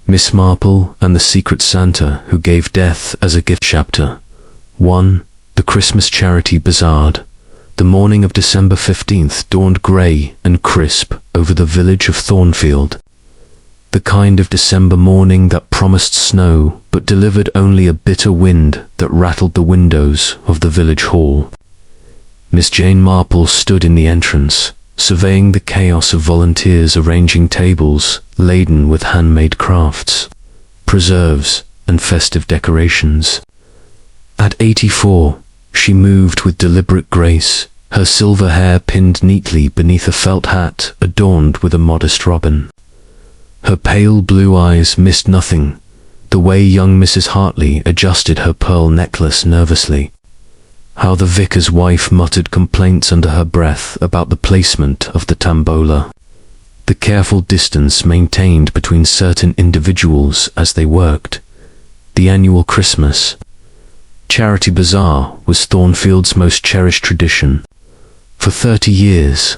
Miss Marple and the Secret Santa Who Gave Death as a Gift. Chapter 1. The Christmas Charity Bazaar. The morning of December 15th dawned grey and crisp over the village of Thornfield. The kind of December morning that promised snow but delivered only a bitter wind that rattled the windows of the village hall. Miss Jane Marple stood in the entrance, surveying the chaos of volunteers arranging tables laden with handmade crafts, preserves, and festive decorations. At 84, she moved with deliberate grace, her silver hair pinned neatly beneath a felt hat adorned with a modest robin. Her pale blue eyes missed nothing, the way young Mrs. Hartley adjusted her pearl necklace nervously. How the vicar's wife muttered complaints under her breath about the placement of the tambola, the careful distance maintained between certain individuals as they worked. The annual Christmas Charity Bazaar was Thornfield's most cherished tradition. For 30 years,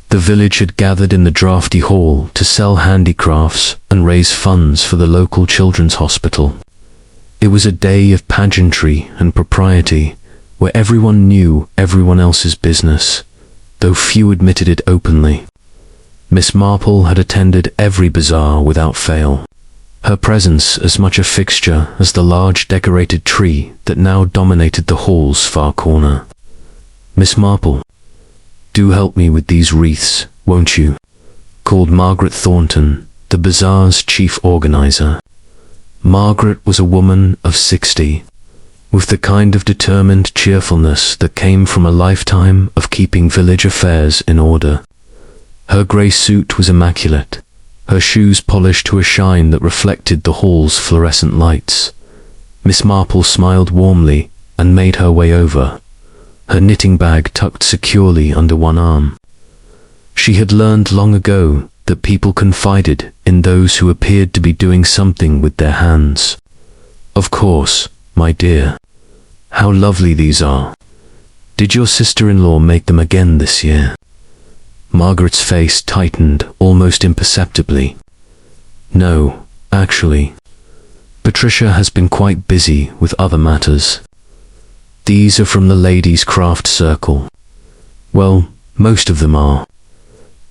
the village had gathered in the draughty hall to sell handicrafts and raise funds for the local children's hospital. It was a day of pageantry and propriety, where everyone knew everyone else's business, though few admitted it openly. Miss Marple had attended every bazaar without fail, her presence as much a fixture as the large decorated tree that now dominated the hall's far corner. "Miss Marple, do help me with these wreaths, won't you?" called Margaret Thornton, the bazaar's chief organizer. Margaret was a woman of 60, with the kind of determined cheerfulness that came from a lifetime of keeping village affairs in order. Her grey suit was immaculate, her shoes polished to a shine that reflected the hall's fluorescent lights. Miss Marple smiled warmly and made her way over, her knitting bag tucked securely under one arm. She had learned long ago that people confided in those who appeared to be doing something with their hands. "Of course, my dear. How lovely these are. Did your sister-in-law make them again this year?" Margaret's face tightened almost imperceptibly. "No, actually. Patricia has been quite busy with other matters. These are from the ladies' craft circle. Well, most of them are.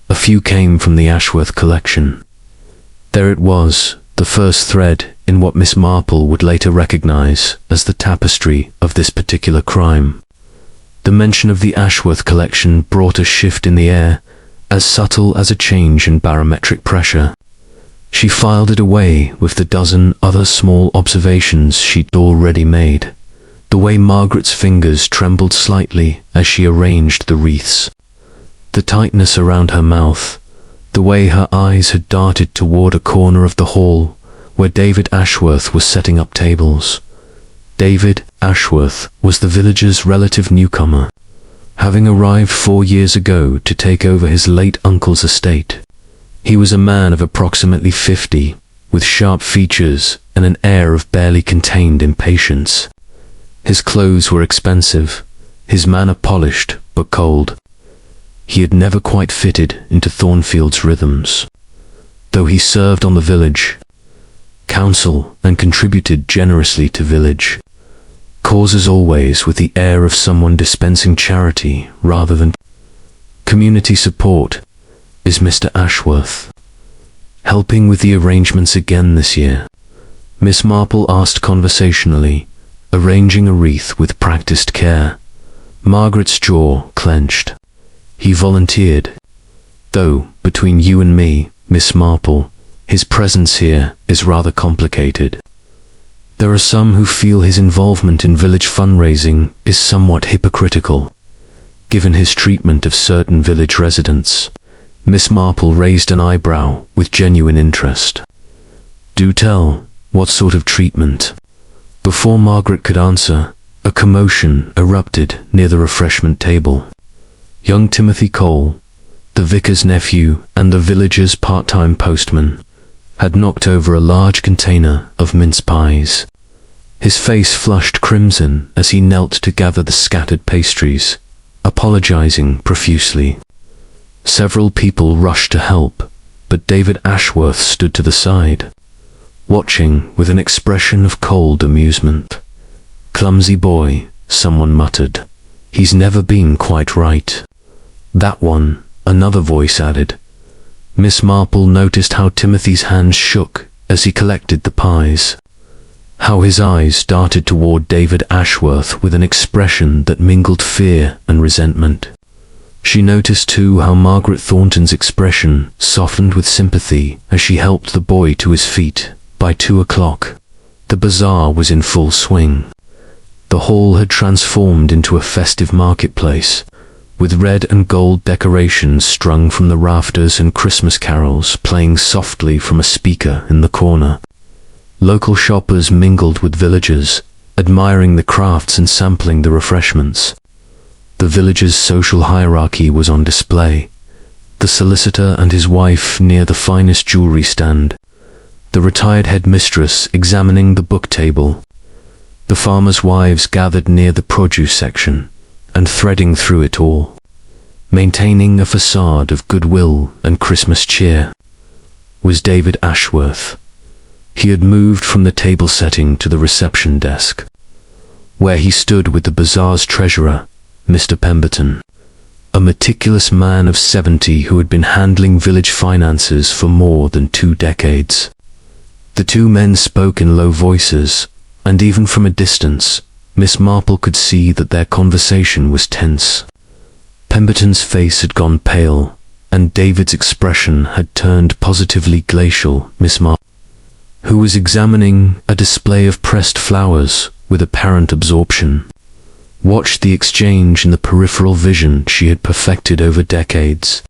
A few came from the Ashworth collection." There it was, the first thread in what Miss Marple would later recognize as the tapestry of this particular crime. The mention of the Ashworth collection brought a shift in the air, as subtle as a change in barometric pressure. She filed it away with the dozen other small observations she'd already made. The way Margaret's fingers trembled slightly as she arranged the wreaths, the tightness around her mouth, the way her eyes had darted toward a corner of the hall where David Ashworth was setting up tables. David Ashworth was the village's relative newcomer, having arrived 4 years ago to take over his late uncle's estate. He was a man of approximately 50, with sharp features and an air of barely contained impatience. His clothes were expensive, his manner polished but cold. He had never quite fitted into Thornfield's rhythms. Though he served on the village council and contributed generously to village causes, always with the air of someone dispensing charity rather than community support, is Mr. Ashworth. "Helping with the arrangements again this year?" Miss Marple asked conversationally, arranging a wreath with practiced care. Margaret's jaw clenched. "He volunteered. Though, between you and me, Miss Marple, his presence here is rather complicated. There are some who feel his involvement in village fundraising is somewhat hypocritical, given his treatment of certain village residents." Miss Marple raised an eyebrow with genuine interest. "Do tell, what sort of treatment?" Before Margaret could answer, a commotion erupted near the refreshment table. Young Timothy Cole, the vicar's nephew and the village's part-time postman, had knocked over a large container of mince pies. His face flushed crimson as he knelt to gather the scattered pastries, apologizing profusely. Several people rushed to help, but David Ashworth stood to the side. watching with an expression of cold amusement. "Clumsy boy," someone muttered. "He's never been quite right." "That one," another voice added. Miss Marple noticed how Timothy's hands shook as he collected the pies, how his eyes darted toward David Ashworth with an expression that mingled fear and resentment. She noticed too how Margaret Thornton's expression softened with sympathy as she helped the boy to his feet. By 2 o'clock, the bazaar was in full swing. The hall had transformed into a festive marketplace, with red and gold decorations strung from the rafters and Christmas carols playing softly from a speaker in the corner. Local shoppers mingled with villagers, admiring the crafts and sampling the refreshments. The village's social hierarchy was on display. The solicitor and his wife near the finest jewelry stand, the retired headmistress examining the book table, the farmers' wives gathered near the produce section, and threading through it all, maintaining a facade of goodwill and Christmas cheer, was David Ashworth. He had moved from the table setting to the reception desk, where he stood with the bazaar's treasurer, Mr. Pemberton, a meticulous man of 70 who had been handling village finances for more than 2 decades. The two men spoke in low voices, and even from a distance, Miss Marple could see that their conversation was tense. Pemberton's face had gone pale, and David's expression had turned positively glacial. Miss Marple, who was examining a display of pressed flowers with apparent absorption, watched the exchange in the peripheral vision she had perfected over decades.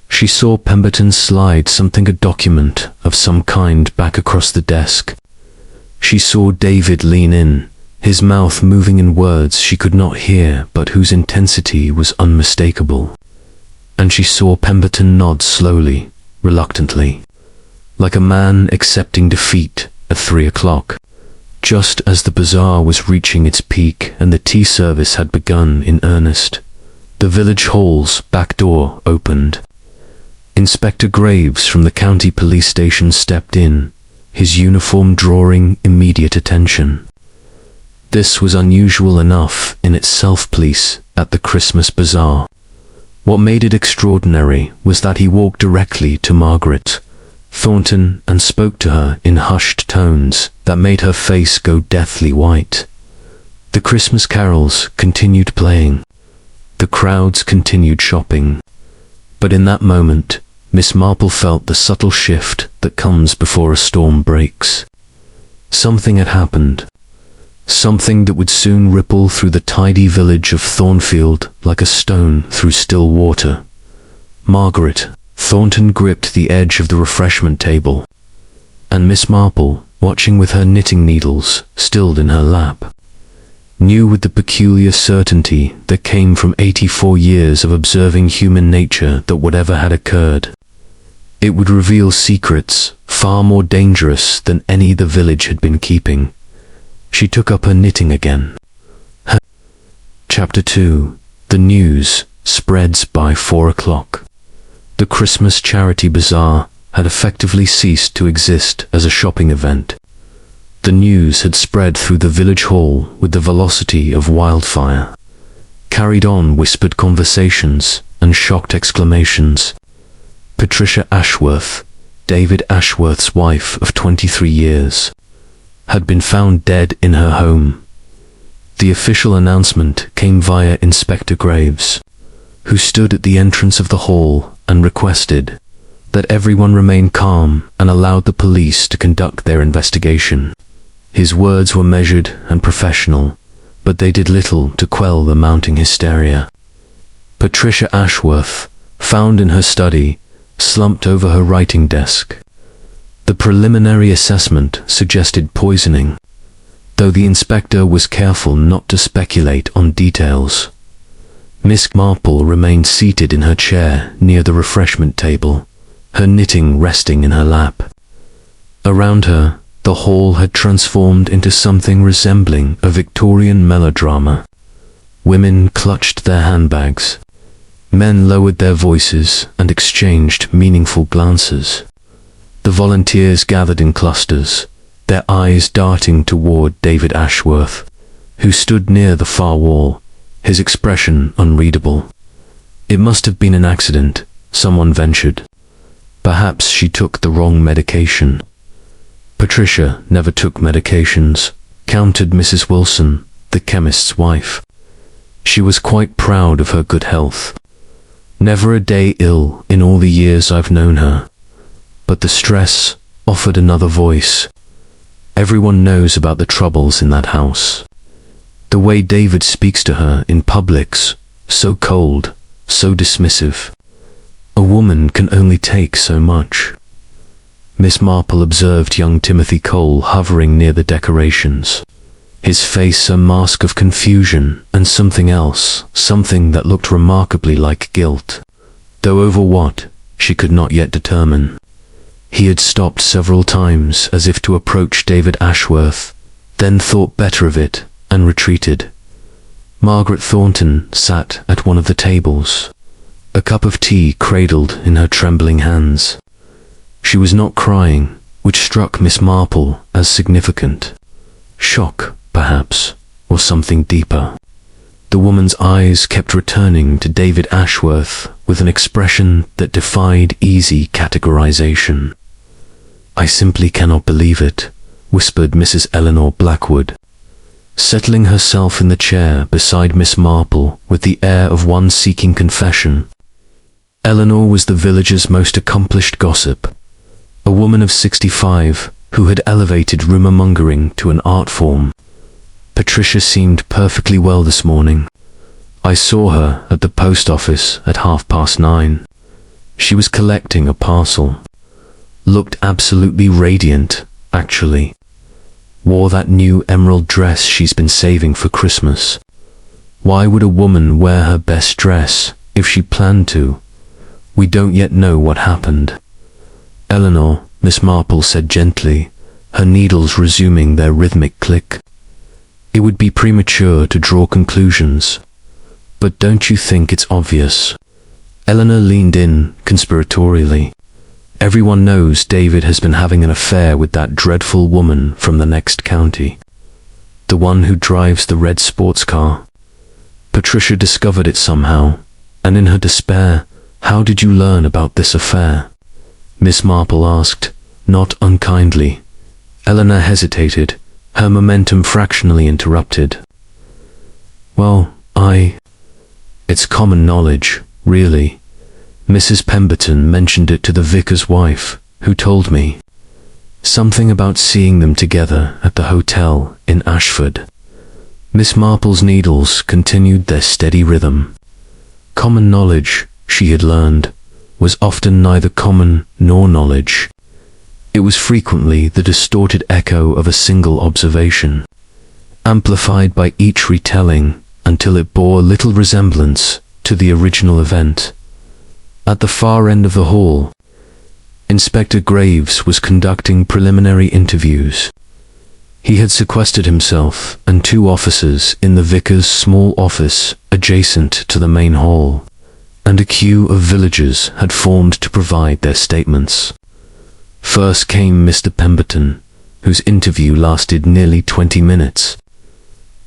She saw Pemberton slide a document of some kind back across the desk. She saw David lean in, his mouth moving in words she could not hear but whose intensity was unmistakable. And she saw Pemberton nod slowly, reluctantly, like a man accepting defeat at 3 o'clock. Just as the bazaar was reaching its peak and the tea service had begun in earnest, the village hall's back door opened. Inspector Graves from the county police station stepped in, his uniform drawing immediate attention. This was unusual enough in itself, police at the Christmas bazaar. What made it extraordinary was that he walked directly to Margaret Thornton and spoke to her in hushed tones that made her face go deathly white. The Christmas carols continued playing. The crowds continued shopping. But in that moment, Miss Marple felt the subtle shift that comes before a storm breaks. Something had happened. Something that would soon ripple through the tidy village of Thornfield like a stone through still water. Margaret Thornton gripped the edge of the refreshment table, and Miss Marple, watching with her knitting needles stilled in her lap, knew with the peculiar certainty that came from 84 years of observing human nature that whatever had occurred, it would reveal secrets far more dangerous than any the village had been keeping. She took up her knitting again. Chapter 2. The news spreads by 4 o'clock. The Christmas charity bazaar had effectively ceased to exist as a shopping event. The news had spread through the village hall with the velocity of wildfire, carried on whispered conversations and shocked exclamations. Patricia Ashworth, David Ashworth's wife of 23 years, had been found dead in her home. The official announcement came via Inspector Graves, who stood at the entrance of the hall and requested that everyone remain calm and allowed the police to conduct their investigation. His words were measured and professional, but they did little to quell the mounting hysteria. Patricia Ashworth, found in her study, slumped over her writing desk. The preliminary assessment suggested poisoning, though the inspector was careful not to speculate on details. Miss Marple remained seated in her chair near the refreshment table, her knitting resting in her lap. Around her, the hall had transformed into something resembling a Victorian melodrama. Women clutched their handbags. Men lowered their voices and exchanged meaningful glances. The volunteers gathered in clusters, their eyes darting toward David Ashworth, who stood near the far wall, his expression unreadable. It must have been an accident, someone ventured. Perhaps she took the wrong medication. Patricia never took medications, countered Mrs. Wilson, the chemist's wife. She was quite proud of her good health. Never a day ill in all the years I've known her. But the stress offered another voice. Everyone knows about the troubles in that house. The way David speaks to her in publics, so cold, so dismissive. A woman can only take so much. Miss Marple observed young Timothy Cole hovering near the decorations. His face a mask of confusion and something else, something that looked remarkably like guilt. Though over what, she could not yet determine. He had stopped several times as if to approach David Ashworth, then thought better of it and retreated. Margaret Thornton sat at one of the tables, a cup of tea cradled in her trembling hands. She was not crying, which struck Miss Marple as significant. Shock, perhaps, or something deeper. The woman's eyes kept returning to David Ashworth with an expression that defied easy categorization. "I simply cannot believe it," whispered Mrs. Eleanor Blackwood, settling herself in the chair beside Miss Marple with the air of one seeking confession. Eleanor was the village's most accomplished gossip, a woman of 65 who had elevated rumor-mongering to an art form. Patricia seemed perfectly well this morning. I saw her at the post office at 9:30. She was collecting a parcel. Looked absolutely radiant, actually. Wore that new emerald dress she's been saving for Christmas. Why would a woman wear her best dress if she planned to? We don't yet know what happened. Eleanor, Miss Marple said gently, her needles resuming their rhythmic click. It would be premature to draw conclusions. But don't you think it's obvious? Eleanor leaned in conspiratorially. Everyone knows David has been having an affair with that dreadful woman from the next county. The one who drives the red sports car. Patricia discovered it somehow, and in her despair, "How did you learn about this affair?" Miss Marple asked, not unkindly. Eleanor hesitated, her momentum fractionally interrupted. "Well, It's common knowledge, really. Mrs. Pemberton mentioned it to the vicar's wife, who told me. Something about seeing them together at the hotel in Ashford." Miss Marple's needles continued their steady rhythm. Common knowledge, she had learned, was often neither common nor knowledge. It was frequently the distorted echo of a single observation, amplified by each retelling until it bore little resemblance to the original event. At the far end of the hall, Inspector Graves was conducting preliminary interviews. He had sequestered himself and 2 officers in the vicar's small office adjacent to the main hall, and a queue of villagers had formed to provide their statements. First came Mr. Pemberton, whose interview lasted nearly 20 minutes.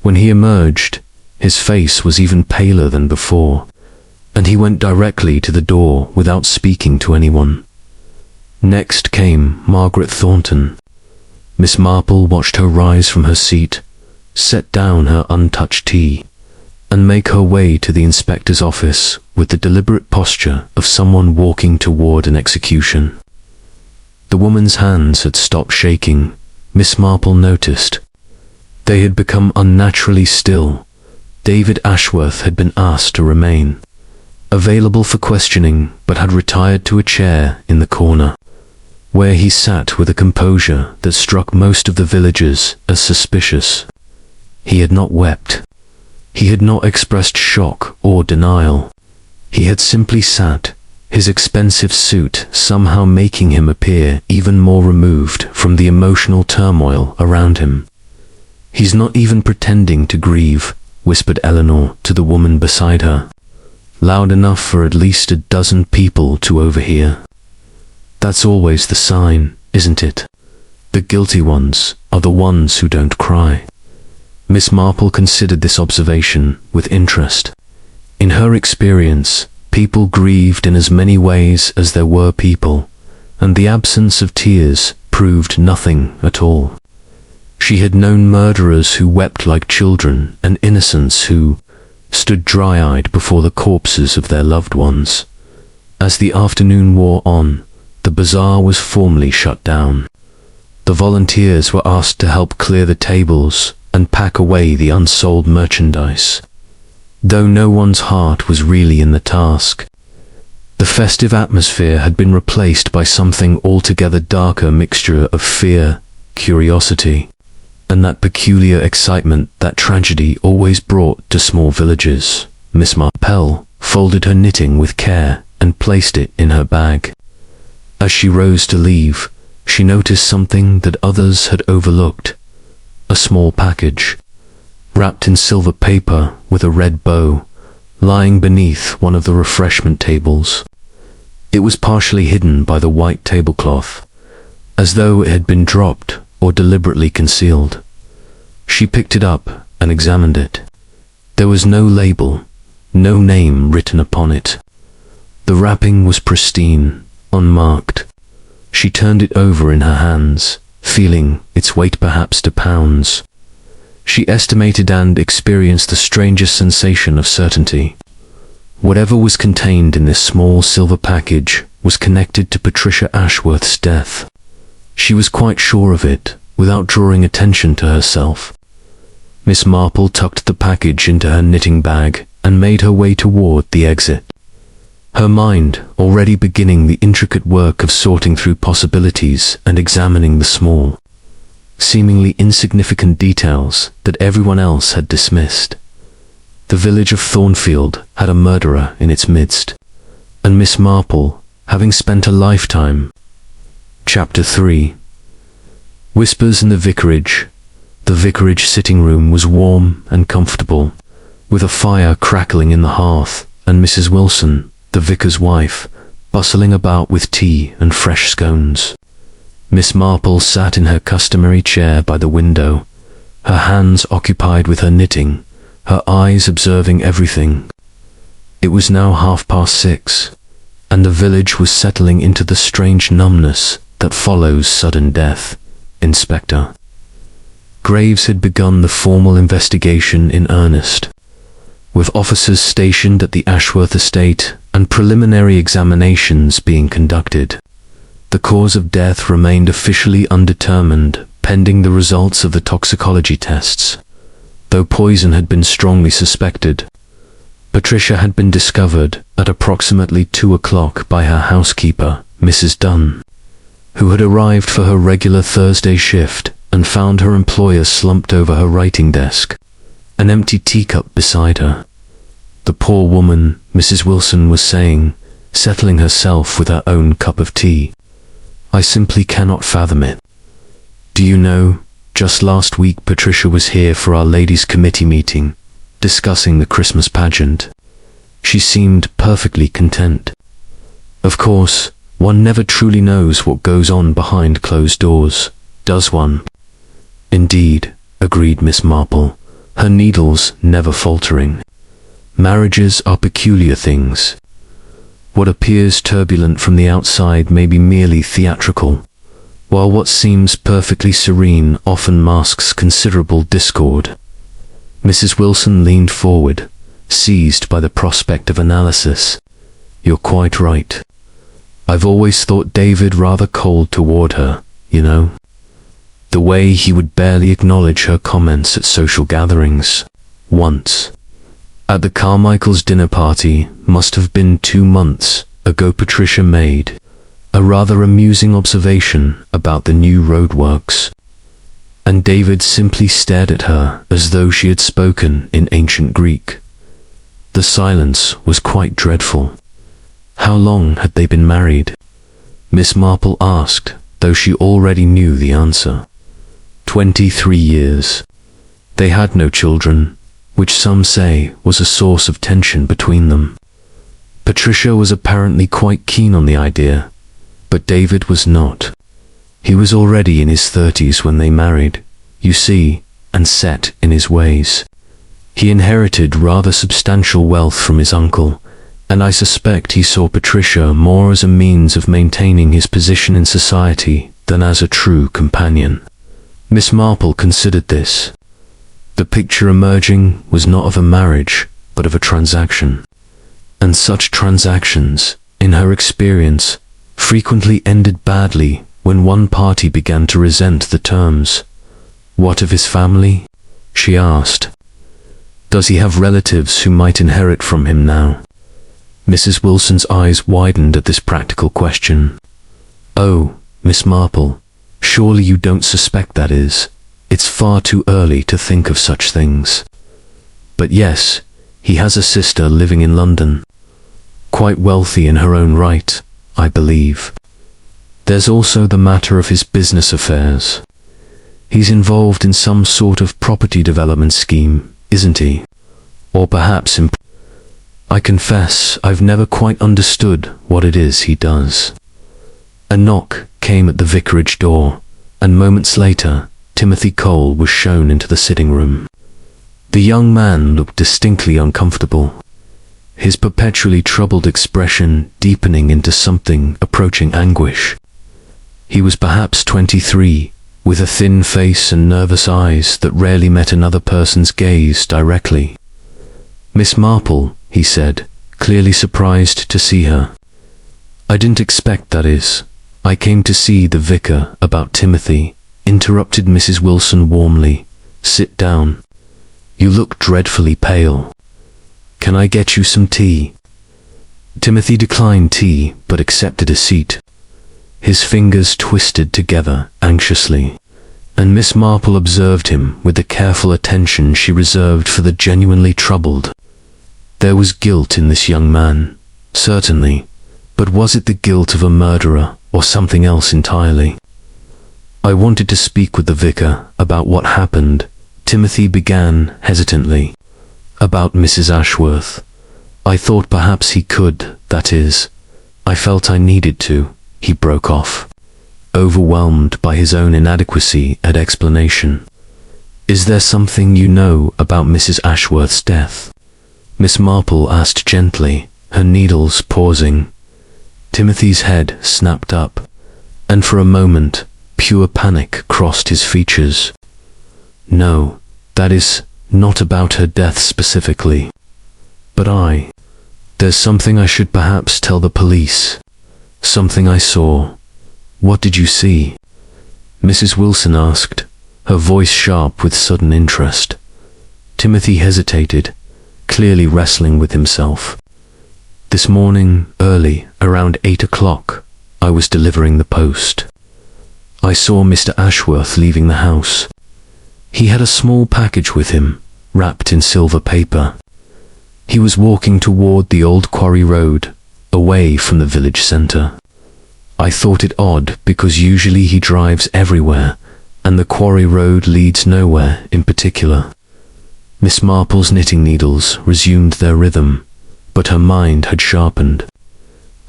When he emerged, his face was even paler than before, and he went directly to the door without speaking to anyone. Next came Margaret Thornton. Miss Marple watched her rise from her seat, set down her untouched tea, and make her way to the inspector's office with the deliberate posture of someone walking toward an execution. The woman's hands had stopped shaking, Miss Marple noticed. They had become unnaturally still. David Ashworth had been asked to remain, available for questioning, but had retired to a chair in the corner, where he sat with a composure that struck most of the villagers as suspicious. He had not wept. He had not expressed shock or denial. He had simply sat, his expensive suit somehow making him appear even more removed from the emotional turmoil around him. "He's not even pretending to grieve," whispered Eleanor to the woman beside her, loud enough for at least a dozen people to overhear. "That's always the sign, isn't it? The guilty ones are the ones who don't cry. Miss Marple considered this observation with interest. In her experience, people grieved in as many ways as there were people, and the absence of tears proved nothing at all. She had known murderers who wept like children and innocents who stood dry-eyed before the corpses of their loved ones. As the afternoon wore on, the bazaar was formally shut down. The volunteers were asked to help clear the tables and pack away the unsold merchandise, though no one's heart was really in the task. The festive atmosphere had been replaced by something altogether darker mixture of fear, curiosity, and that peculiar excitement that tragedy always brought to small villages. Miss Marple folded her knitting with care and placed it in her bag. As she rose to leave, she noticed something that others had overlooked: a small package, wrapped in silver paper with a red bow, lying beneath one of the refreshment tables. It was partially hidden by the white tablecloth, as though it had been dropped or deliberately concealed. She picked it up and examined it. There was no label, no name written upon it. The wrapping was pristine, unmarked. She turned it over in her hands, feeling its weight perhaps to pounds. She estimated and experienced the strangest sensation of certainty. Whatever was contained in this small silver package was connected to Patricia Ashworth's death. She was quite sure of it, without drawing attention to herself. Miss Marple tucked the package into her knitting bag and made her way toward the exit, her mind already beginning the intricate work of sorting through possibilities and examining the small, seemingly insignificant details that everyone else had dismissed. The village of Thornfield had a murderer in its midst, and Miss Marple, having spent a lifetime. Chapter 3. Whispers in the vicarage. The vicarage sitting room was warm and comfortable, with a fire crackling in the hearth, and Mrs. Wilson, the vicar's wife, bustling about with tea and fresh scones. Miss Marple sat in her customary chair by the window, her hands occupied with her knitting, her eyes observing everything. It was now 6:30, and the village was settling into the strange numbness that follows sudden death. Inspector Graves had begun the formal investigation in earnest, with officers stationed at the Ashworth estate and preliminary examinations being conducted. The cause of death remained officially undetermined, pending the results of the toxicology tests, though poison had been strongly suspected. Patricia had been discovered at approximately 2 o'clock by her housekeeper, Mrs. Dunn, who had arrived for her regular Thursday shift and found her employer slumped over her writing desk, an empty teacup beside her. The poor woman, Mrs. Wilson was saying, settling herself with her own cup of tea. I simply cannot fathom it. Do you know, just last week Patricia was here for our ladies' committee meeting, discussing the Christmas pageant. She seemed perfectly content. Of course, one never truly knows what goes on behind closed doors, does one? Indeed, agreed Miss Marple, her needles never faltering. Marriages are peculiar things. What appears turbulent from the outside may be merely theatrical, while what seems perfectly serene often masks considerable discord. Mrs. Wilson leaned forward, seized by the prospect of analysis. You're quite right. I've always thought David rather cold toward her, you know. The way he would barely acknowledge her comments at social gatherings. Once, at the Carmichaels' dinner party, must have been 2 months ago, Patricia made a rather amusing observation about the new roadworks, and David simply stared at her as though she had spoken in ancient Greek. The silence was quite dreadful. How long had they been married? Miss Marple asked, though she already knew the answer. 23 years. They had no children, which some say was a source of tension between them. Patricia was apparently quite keen on the idea, but David was not. He was already in his 30s when they married, you see, and set in his ways. He inherited rather substantial wealth from his uncle, and I suspect he saw Patricia more as a means of maintaining his position in society than as a true companion. Miss Marple considered this. The picture emerging was not of a marriage, but of a transaction. And such transactions, in her experience, frequently ended badly when one party began to resent the terms. What of his family? She asked. Does he have relatives who might inherit from him now? Mrs. Wilson's eyes widened at this practical question. Oh, Miss Marple, surely you don't suspect that is. It's far too early to think of such things. But yes, he has a sister living in London. Quite wealthy in her own right, I believe. There's also the matter of his business affairs. He's involved in some sort of property development scheme, isn't he? Or perhaps I confess I've never quite understood what it is he does. A knock came at the vicarage door, and moments later, Timothy Cole was shown into the sitting room. The young man looked distinctly uncomfortable, his perpetually troubled expression deepening into something approaching anguish. He was perhaps 23, with a thin face and nervous eyes that rarely met another person's gaze directly. Miss Marple, he said, clearly surprised to see her. I didn't expect, that is. I came to see the vicar about Timothy, interrupted Mrs. Wilson warmly. Sit down. You look dreadfully pale. Can I get you some tea? Timothy declined tea, but accepted a seat. His fingers twisted together anxiously, and Miss Marple observed him with the careful attention she reserved for the genuinely troubled. There was guilt in this young man, certainly, but was it the guilt of a murderer or something else entirely? I wanted to speak with the vicar about what happened, Timothy began hesitantly. About Mrs. Ashworth. I thought perhaps he could, that is, I felt I needed to, he broke off, overwhelmed by his own inadequacy at explanation. Is there something you know about Mrs. Ashworth's death? Miss Marple asked gently, her needles pausing. Timothy's head snapped up, and for a moment, pure panic crossed his features. No, that is not about her death specifically. But there's something I should perhaps tell the police. Something I saw. What did you see? Mrs. Wilson asked, her voice sharp with sudden interest. Timothy hesitated, clearly wrestling with himself. This morning, early, around 8 o'clock, I was delivering the post. I saw Mr. Ashworth leaving the house. He had a small package with him, wrapped in silver paper. He was walking toward the old quarry road, away from the village centre. I thought it odd because usually he drives everywhere, and the quarry road leads nowhere in particular. Miss Marple's knitting needles resumed their rhythm, but her mind had sharpened.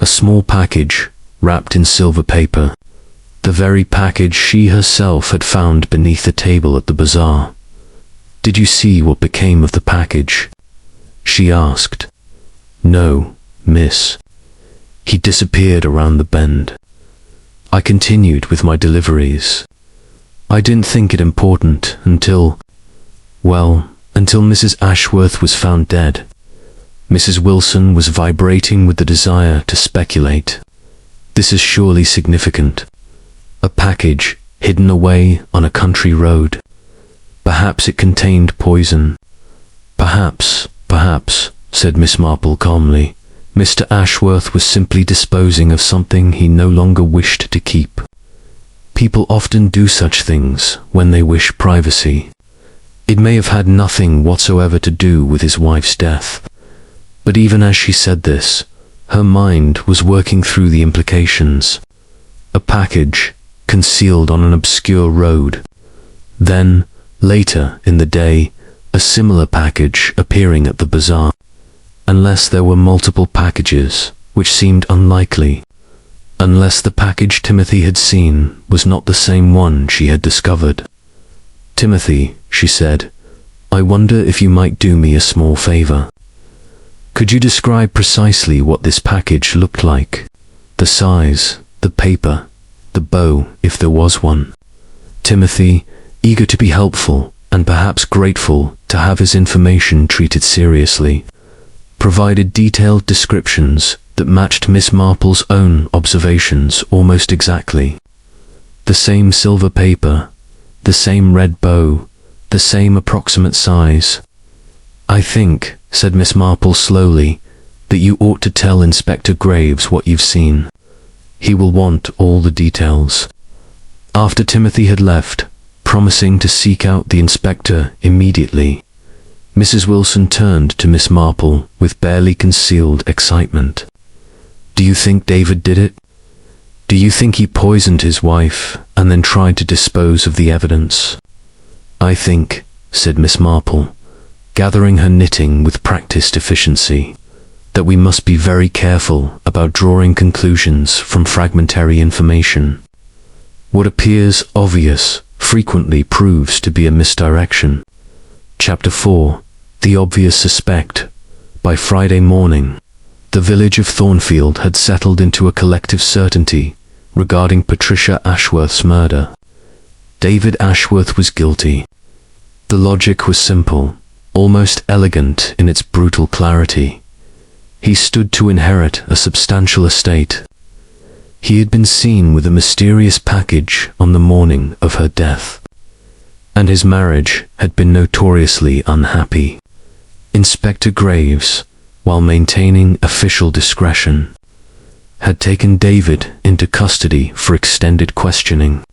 A small package, wrapped in silver paper, the very package she herself had found beneath the table at the bazaar. Did you see what became of the package? She asked. No, miss. He disappeared around the bend. I continued with my deliveries. I didn't think it important until Mrs. Ashworth was found dead. Mrs. Wilson was vibrating with the desire to speculate. This is surely significant. A package hidden away on a country road. Perhaps it contained poison. Perhaps, said Miss Marple calmly. Mr. Ashworth was simply disposing of something he no longer wished to keep. People often do such things when they wish privacy. It may have had nothing whatsoever to do with his wife's death. But even as she said this, her mind was working through the implications. A package concealed on an obscure road. Then, later in the day, a similar package appearing at the bazaar. Unless there were multiple packages, which seemed unlikely. unless the package Timothy had seen was not the same one she had discovered. "Timothy," she said, "I wonder if you might do me a small favor. Could you describe precisely what this package looked like? The size, the paper, the bow, if there was one?" Timothy, eager to be helpful and perhaps grateful to have his information treated seriously, provided detailed descriptions that matched Miss Marple's own observations almost exactly. The same silver paper, the same red bow, the same approximate size. "I think," said Miss Marple slowly, "that you ought to tell Inspector Graves what you've seen. He will want all the details." After Timothy had left, promising to seek out the inspector immediately, Mrs. Wilson turned to Miss Marple with barely concealed excitement. "Do you think David did it? Do you think he poisoned his wife and then tried to dispose of the evidence?" "I think," said Miss Marple, gathering her knitting with practiced efficiency, "that we must be very careful about drawing conclusions from fragmentary information. What appears obvious frequently proves to be a misdirection." Chapter 4. The Obvious Suspect. By Friday morning, the village of Thornfield had settled into a collective certainty regarding Patricia Ashworth's murder. David Ashworth was guilty. The logic was simple, almost elegant in its brutal clarity. He stood to inherit a substantial estate. He had been seen with a mysterious package on the morning of her death, and his marriage had been notoriously unhappy. Inspector Graves, while maintaining official discretion, had taken David into custody for extended questioning,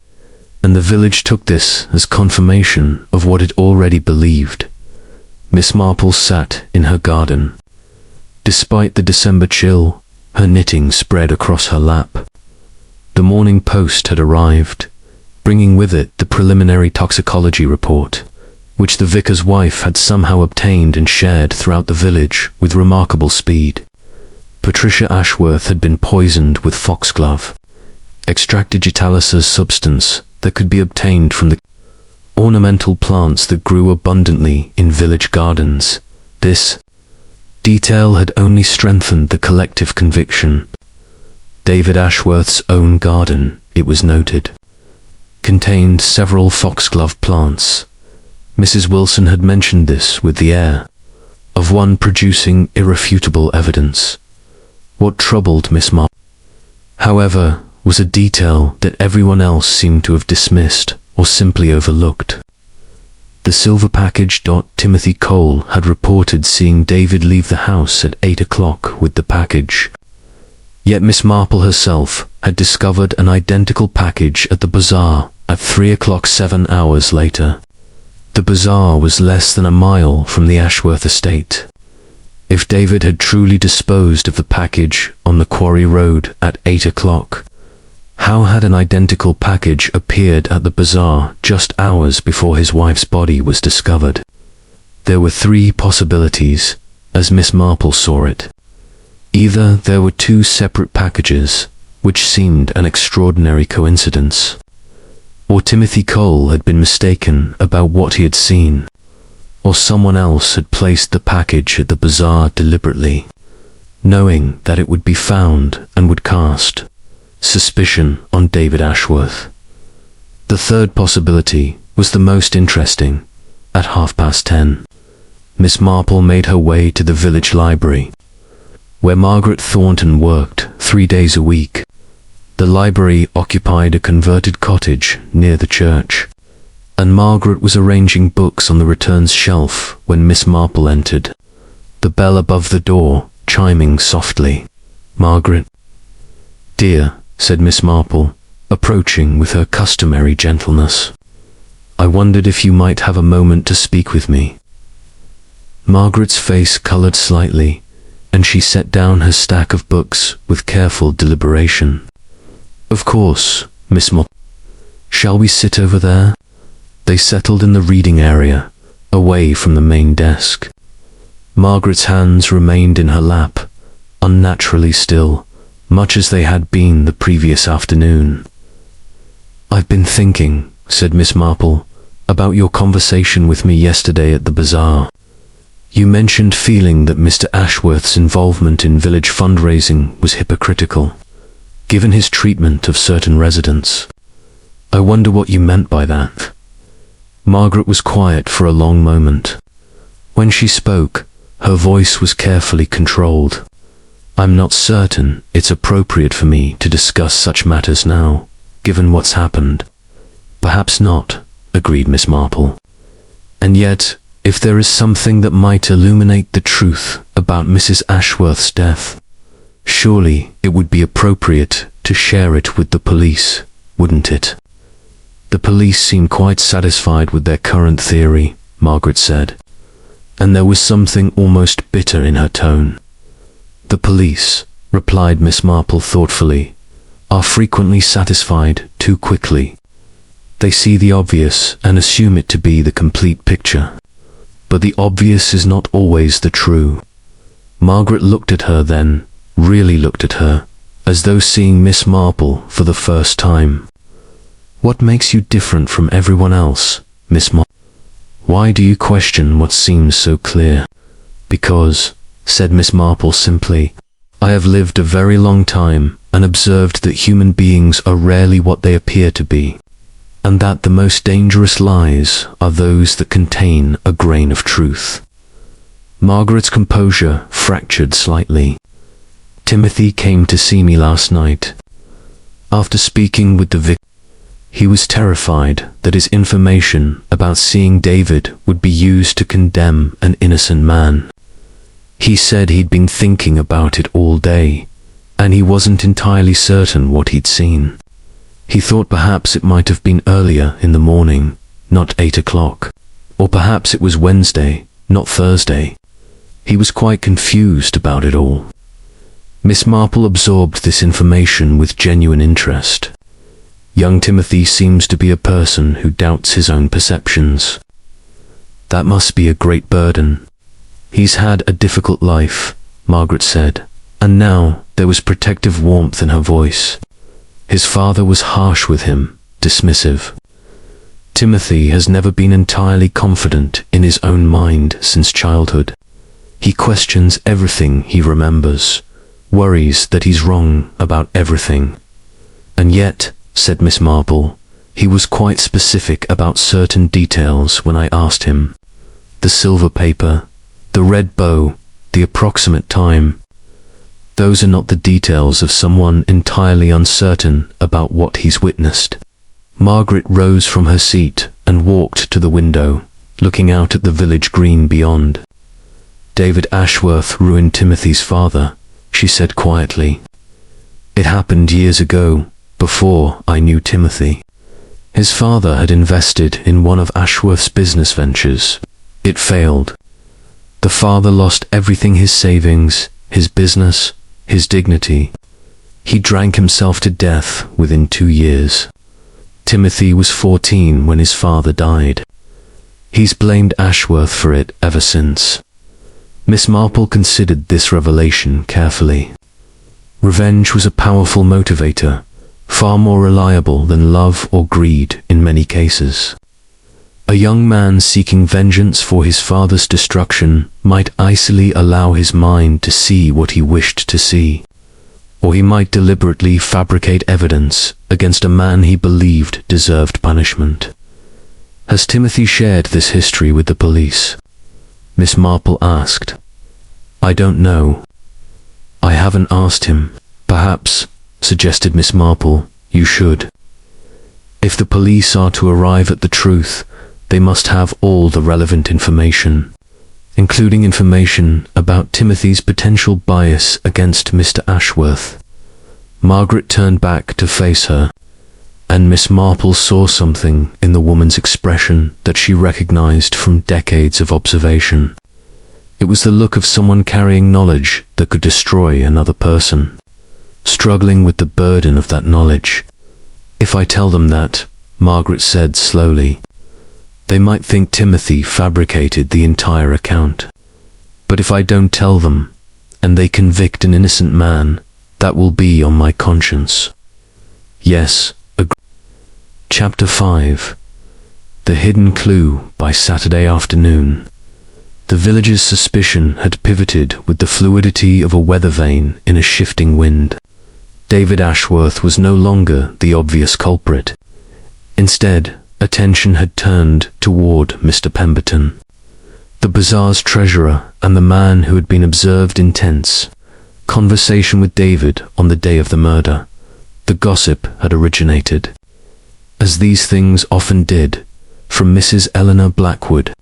and the village took this as confirmation of what it already believed. Miss Marple sat in her garden. Despite the December chill, her knitting spread across her lap. The morning post had arrived, bringing with it the preliminary toxicology report, which the vicar's wife had somehow obtained and shared throughout the village with remarkable speed. Patricia Ashworth had been poisoned with foxglove, extracdigitalis substance that could be obtained from the ornamental plants that grew abundantly in village gardens. This detail had only strengthened the collective conviction. David Ashworth's own garden, it was noted, contained several foxglove plants. Mrs. Wilson had mentioned this with the air of one producing irrefutable evidence. What troubled Miss Marple, however, was a detail that everyone else seemed to have dismissed or simply overlooked. The silver package. Timothy Cole had reported seeing David leave the house at 8 o'clock with the package. Yet Miss Marple herself had discovered an identical package at the bazaar at 3 o'clock 7 hours later. The bazaar was less than a mile from the Ashworth estate. If David had truly disposed of the package on the quarry road at 8 o'clock, how had an identical package appeared at the bazaar just hours before his wife's body was discovered? There were three possibilities, as Miss Marple saw it. Either there were two separate packages, which seemed an extraordinary coincidence, or Timothy Cole had been mistaken about what he had seen, or someone else had placed the package at the bazaar deliberately, knowing that it would be found and would cast suspicion on David Ashworth. The third possibility was the most interesting. At 10:30, Miss Marple made her way to the village library, where Margaret Thornton worked 3 days a week. The library occupied a converted cottage near the church, and Margaret was arranging books on the returns shelf when Miss Marple entered, the bell above the door chiming softly. "Margaret." "Dear," said Miss Marple, approaching with her customary gentleness. "I wondered if you might have a moment to speak with me." Margaret's face colored slightly, and she set down her stack of books with careful deliberation. "Of course, Miss Marple. Shall we sit over there?" They settled in the reading area, away from the main desk. Margaret's hands remained in her lap, unnaturally still, much as they had been the previous afternoon. "I've been thinking," said Miss Marple, "about your conversation with me yesterday at the bazaar. You mentioned feeling that Mr. Ashworth's involvement in village fundraising was hypocritical, given his treatment of certain residents. I wonder what you meant by that." Margaret was quiet for a long moment. When she spoke, her voice was carefully controlled. "I'm not certain it's appropriate for me to discuss such matters now, given what's happened." "Perhaps not," agreed Miss Marple. "And yet, if there is something that might illuminate the truth about Mrs. Ashworth's death, surely it would be appropriate to share it with the police, wouldn't it?" "The police seem quite satisfied with their current theory," Margaret said, and there was something almost bitter in her tone. "The police," replied Miss Marple thoughtfully, "are frequently satisfied too quickly. They see the obvious and assume it to be the complete picture. But the obvious is not always the true." Margaret looked at her then, really looked at her, as though seeing Miss Marple for the first time. "What makes you different from everyone else, Miss Marple? Why do you question what seems so clear?" "Because," said Miss Marple simply, "I have lived a very long time and observed that human beings are rarely what they appear to be, and that the most dangerous lies are those that contain a grain of truth." Margaret's composure fractured slightly. "Timothy came to see me last night. After speaking with the victim, he was terrified that his information about seeing David would be used to condemn an innocent man. He said he'd been thinking about it all day, and he wasn't entirely certain what he'd seen. He thought perhaps it might have been earlier in the morning, not 8 o'clock, or perhaps it was Wednesday, not Thursday. He was quite confused about it all." Miss Marple absorbed this information with genuine interest. "Young Timothy seems to be a person who doubts his own perceptions. That must be a great burden. He's had a difficult life," Margaret said, and now there was protective warmth in her voice. "His father was harsh with him, dismissive. Timothy has never been entirely confident in his own mind since childhood. He questions everything he remembers, worries that he's wrong about everything. And yet," said Miss Marple, "he was quite specific about certain details when I asked him. The silver paper, the red bow, the approximate time. Those are not the details of someone entirely uncertain about what he's witnessed." Margaret rose from her seat and walked to the window, looking out at the village green beyond. "David Ashworth ruined Timothy's father," she said quietly. "It happened years ago, before I knew Timothy. His father had invested in one of Ashworth's business ventures. It failed. The father lost everything: his savings, his business, his dignity. He drank himself to death within 2 years. Timothy was 14 when his father died. He's blamed Ashworth for it ever since." Miss Marple considered this revelation carefully. Revenge was a powerful motivator, far more reliable than love or greed in many cases. A young man seeking vengeance for his father's destruction might icily allow his mind to see what he wished to see, or he might deliberately fabricate evidence against a man he believed deserved punishment. "Has Timothy shared this history with the police?" Miss Marple asked. "I don't know. I haven't asked him." "Perhaps," suggested Miss Marple, "you should. If the police are to arrive at the truth, they must have all the relevant information, including information about Timothy's potential bias against Mr. Ashworth." Margaret turned back to face her, and Miss Marple saw something in the woman's expression that she recognized from decades of observation. It was the look of someone carrying knowledge that could destroy another person, struggling with the burden of that knowledge. "If I tell them that," Margaret said slowly, "they might think Timothy fabricated the entire account. But if I don't tell them, and they convict an innocent man, That will be on my conscience. Yes, Chapter 5. The Hidden Clue. By Saturday afternoon, the village's suspicion had pivoted with the fluidity of a weather vane in a shifting wind. David Ashworth was no longer the obvious culprit. Instead, attention had turned toward Mr. Pemberton, the bazaar's treasurer and the man who had been observed in tense conversation with David on the day of the murder. The gossip had originated, as these things often did, from Mrs. Eleanor Blackwood,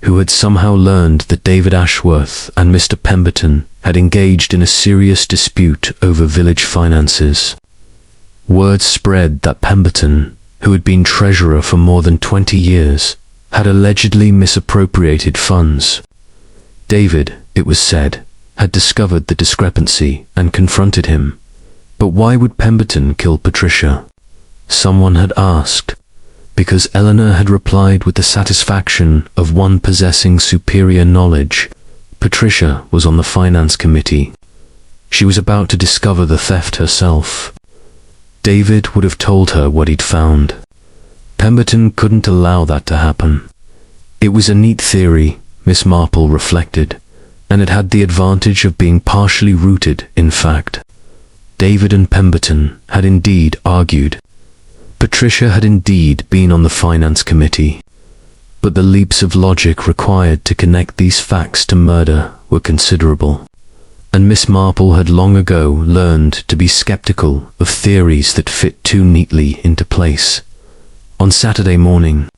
who had somehow learned that David Ashworth and Mr. Pemberton had engaged in a serious dispute over village finances. Word spread that Pemberton, who had been treasurer for more than 20 years, had allegedly misappropriated funds. David, it was said, had discovered the discrepancy and confronted him. But why would Pemberton kill Patricia? Someone had asked. Because Eleanor had replied with the satisfaction of one possessing superior knowledge. Patricia was on the finance committee. She was about to discover the theft herself. David would have told her what he'd found. Pemberton couldn't allow that to happen. It was a neat theory, Miss Marple reflected, and it had the advantage of being partially rooted in fact. David and Pemberton had indeed argued. Patricia had indeed been on the finance committee, but the leaps of logic required to connect these facts to murder were considerable, and Miss Marple had long ago learned to be skeptical of theories that fit too neatly into place. On Saturday morning,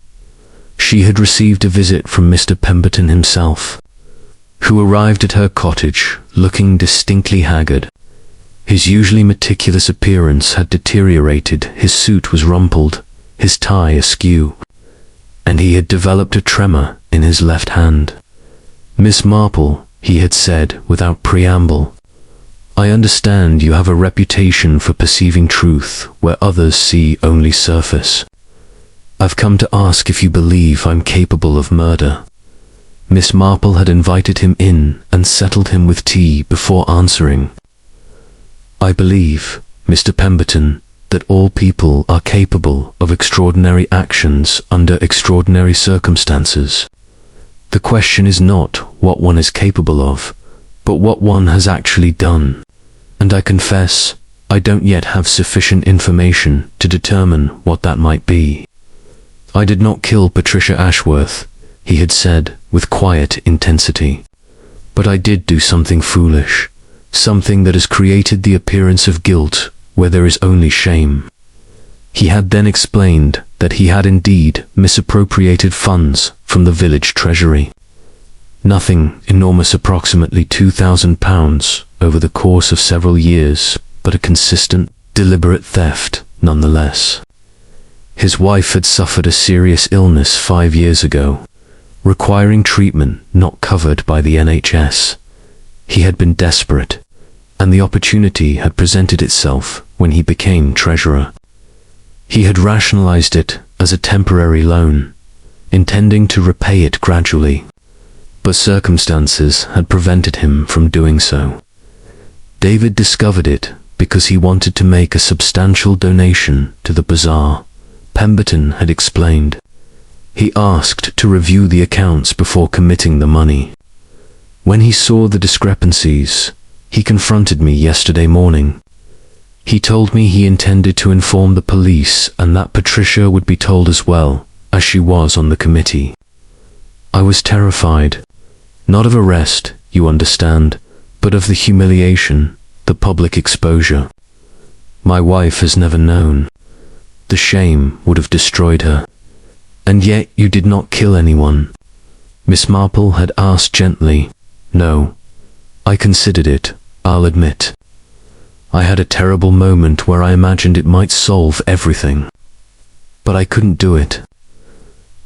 she had received a visit from Mr. Pemberton himself, who arrived at her cottage looking distinctly haggard. His usually meticulous appearance had deteriorated, his suit was rumpled, his tie askew, and he had developed a tremor in his left hand. Miss Marple, he had said without preamble, I understand you have a reputation for perceiving truth where others see only surface. I've come to ask if you believe I'm capable of murder. Miss Marple had invited him in and settled him with tea before answering. I believe, Mr. Pemberton, that all people are capable of extraordinary actions under extraordinary circumstances. The question is not what one is capable of, but what one has actually done. And I confess, I don't yet have sufficient information to determine what that might be. I did not kill Patricia Ashworth, he had said with quiet intensity. But I did do something foolish. Something that has created the appearance of guilt where there is only shame. He had then explained that he had indeed misappropriated funds from the village treasury. Nothing enormous, approximately £2,000 over the course of several years, but a consistent, deliberate theft nonetheless. His wife had suffered a serious illness 5 years ago, requiring treatment not covered by the NHS. He had been desperate, and the opportunity had presented itself when he became treasurer. He had rationalized it as a temporary loan, intending to repay it gradually, but circumstances had prevented him from doing so. David discovered it because he wanted to make a substantial donation to the bazaar, Pemberton had explained. He asked to review the accounts before committing the money. When he saw the discrepancies, he confronted me yesterday morning. He told me he intended to inform the police and that Patricia would be told as well, as she was on the committee. I was terrified. Not of arrest, you understand, but of the humiliation, the public exposure. My wife has never known. The shame would have destroyed her. And yet you did not kill anyone. Miss Marple had asked gently. No. I considered it, I'll admit. I had a terrible moment where I imagined it might solve everything. But I couldn't do it.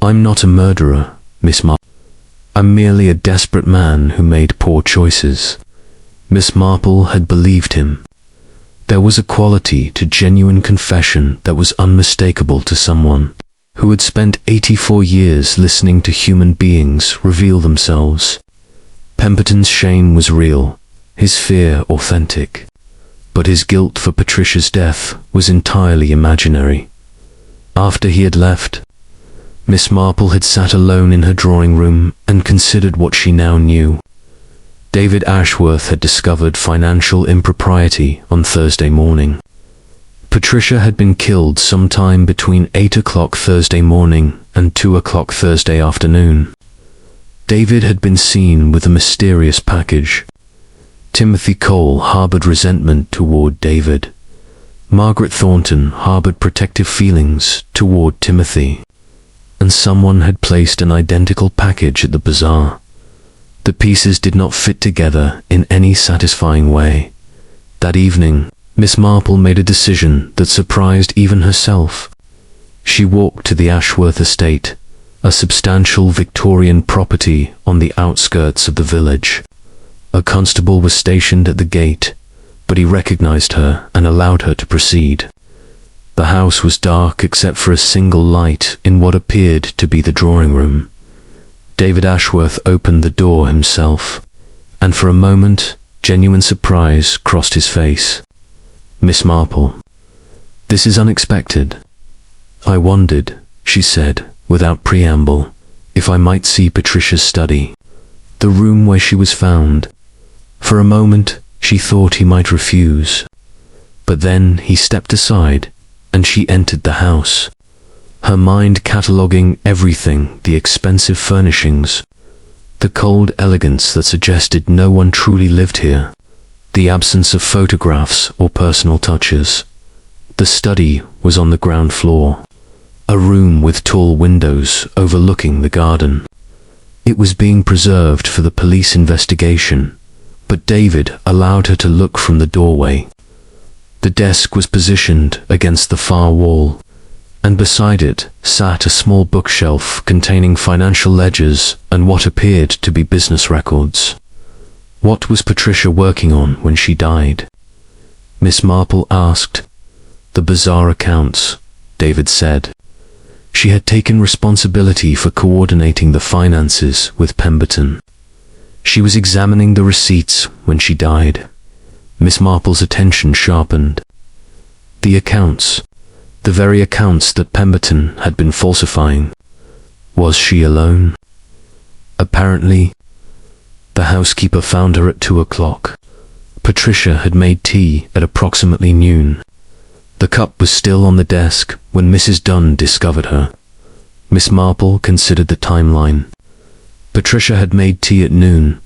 I'm not a murderer, Miss Marple. I'm merely a desperate man who made poor choices. Miss Marple had believed him. There was a quality to genuine confession that was unmistakable to someone who had spent 84 years listening to human beings reveal themselves. Pemberton's shame was real, his fear authentic. but his guilt for Patricia's death was entirely imaginary. After he had left, Miss Marple had sat alone in her drawing room and considered what she now knew. David Ashworth had discovered financial impropriety on Thursday morning. Patricia had been killed sometime between 8 o'clock Thursday morning and 2 o'clock Thursday afternoon. David had been seen with a mysterious package. Timothy Cole harbored resentment toward David. Margaret Thornton harbored protective feelings toward Timothy. And someone had placed an identical package at the bazaar. The pieces did not fit together in any satisfying way. That evening, Miss Marple made a decision that surprised even herself. She walked to the Ashworth estate, a substantial Victorian property on the outskirts of the village. A constable was stationed at the gate, but he recognized her and allowed her to proceed. The house was dark except for a single light in what appeared to be the drawing room. David Ashworth opened the door himself, and for a moment, genuine surprise crossed his face. "Miss Marple, this is unexpected. I wondered," she said, without preamble, "if I might see Patricia's study, the room where she was found." For a moment, she thought he might refuse. But then he stepped aside, and she entered the house, her mind cataloguing everything, the expensive furnishings, the cold elegance that suggested no one truly lived here, the absence of photographs or personal touches. The study was on the ground floor, a room with tall windows overlooking the garden. It was being preserved for the police investigation, but David allowed her to look from the doorway. The desk was positioned against the far wall, and beside it sat a small bookshelf containing financial ledgers and what appeared to be business records. What was Patricia working on when she died? Miss Marple asked. The bazaar accounts, David said. She had taken responsibility for coordinating the finances with Pemberton. She was examining the receipts when she died. Miss Marple's attention sharpened. The accounts, the very accounts that Pemberton had been falsifying. Was she alone? Apparently. The housekeeper found her at 2 o'clock. Patricia had made tea at approximately noon. The cup was still on the desk when Mrs. Dunn discovered her. Miss Marple considered the timeline. Patricia had made tea at noon,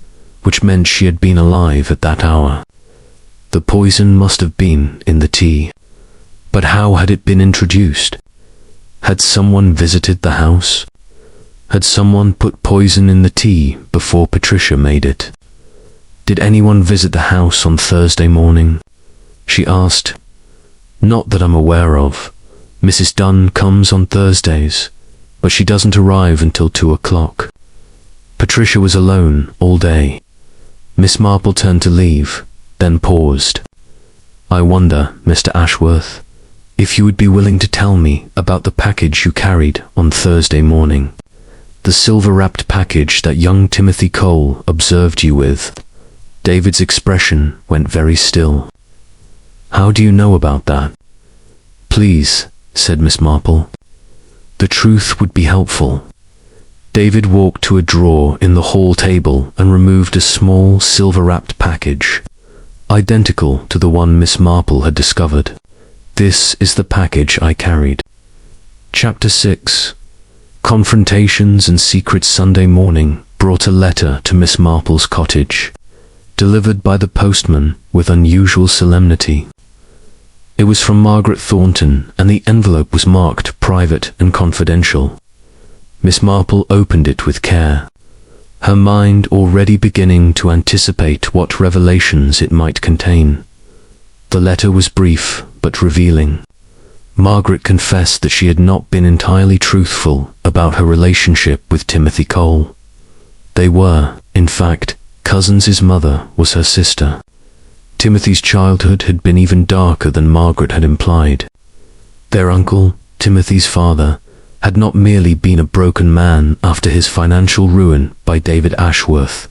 which meant she had been alive at that hour. The poison must have been in the tea. But how had it been introduced? Had someone visited the house? Had someone put poison in the tea before Patricia made it? Did anyone visit the house on Thursday morning? She asked. Not that I'm aware of. Mrs. Dunn comes on Thursdays, but she doesn't arrive until 2 o'clock. Patricia was alone all day. Miss Marple turned to leave, then paused. I wonder, Mr. Ashworth, if you would be willing to tell me about the package you carried on Thursday morning. The silver-wrapped package that young Timothy Cole observed you with. David's expression went very still. How do you know about that? Please, said Miss Marple. The truth would be helpful. David walked to a drawer in the hall table and removed a small silver-wrapped package, identical to the one Miss Marple had discovered. This is the package I carried. Chapter 6. Confrontations and Secret Sunday morning brought a letter to Miss Marple's cottage, delivered by the postman with unusual solemnity. It was from Margaret Thornton, and the envelope was marked private and confidential. Miss Marple opened it with care, her mind already beginning to anticipate what revelations it might contain. The letter was brief but revealing. Margaret confessed that she had not been entirely truthful about her relationship with Timothy Cole. They were, in fact, cousins. His mother was her sister. Timothy's childhood had been even darker than Margaret had implied. Their uncle, Timothy's father, had not merely been a broken man after his financial ruin by David Ashworth.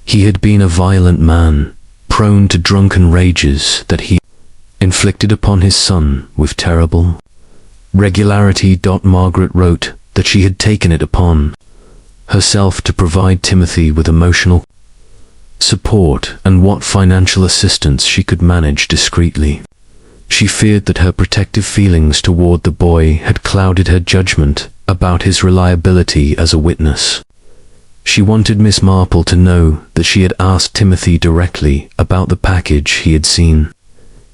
He had been a violent man, prone to drunken rages that he inflicted upon his son with terrible regularity. Margaret wrote that she had taken it upon herself to provide Timothy with emotional support and what financial assistance she could manage discreetly. She feared that her protective feelings toward the boy had clouded her judgment about his reliability as a witness. She wanted Miss Marple to know that she had asked Timothy directly about the package he had seen,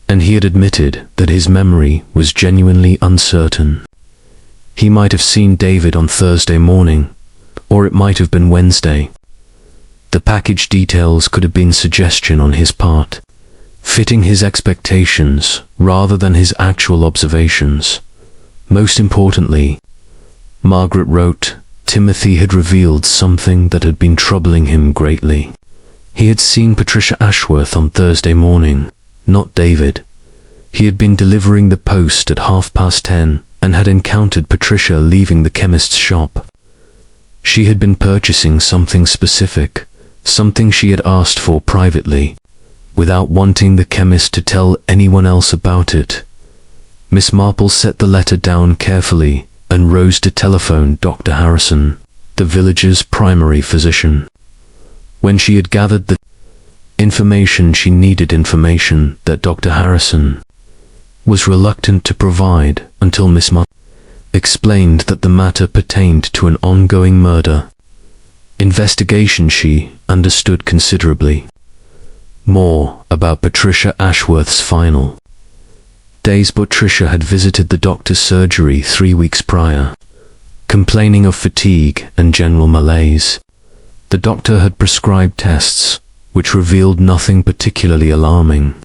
and he had admitted that his memory was genuinely uncertain. He might have seen David on Thursday morning, or it might have been Wednesday. The package details could have been suggestion on his part, fitting his expectations rather than his actual observations. Most importantly, Margaret wrote, Timothy had revealed something that had been troubling him greatly. He had seen Patricia Ashworth on Thursday morning, not David. He had been delivering the post at 10:30 and had encountered Patricia leaving the chemist's shop. She had been purchasing something specific, something she had asked for privately, without wanting the chemist to tell anyone else about it. Miss Marple set the letter down carefully and rose to telephone Dr. Harrison, the village's primary physician. When she had gathered the information she needed, information that Dr. Harrison was reluctant to provide until Miss Marple explained that the matter pertained to an ongoing murder investigation, she understood considerably more about Patricia Ashworth's final days. Patricia had visited the doctor's surgery 3 weeks prior, complaining of fatigue and general malaise. The doctor had prescribed tests, which revealed nothing particularly alarming.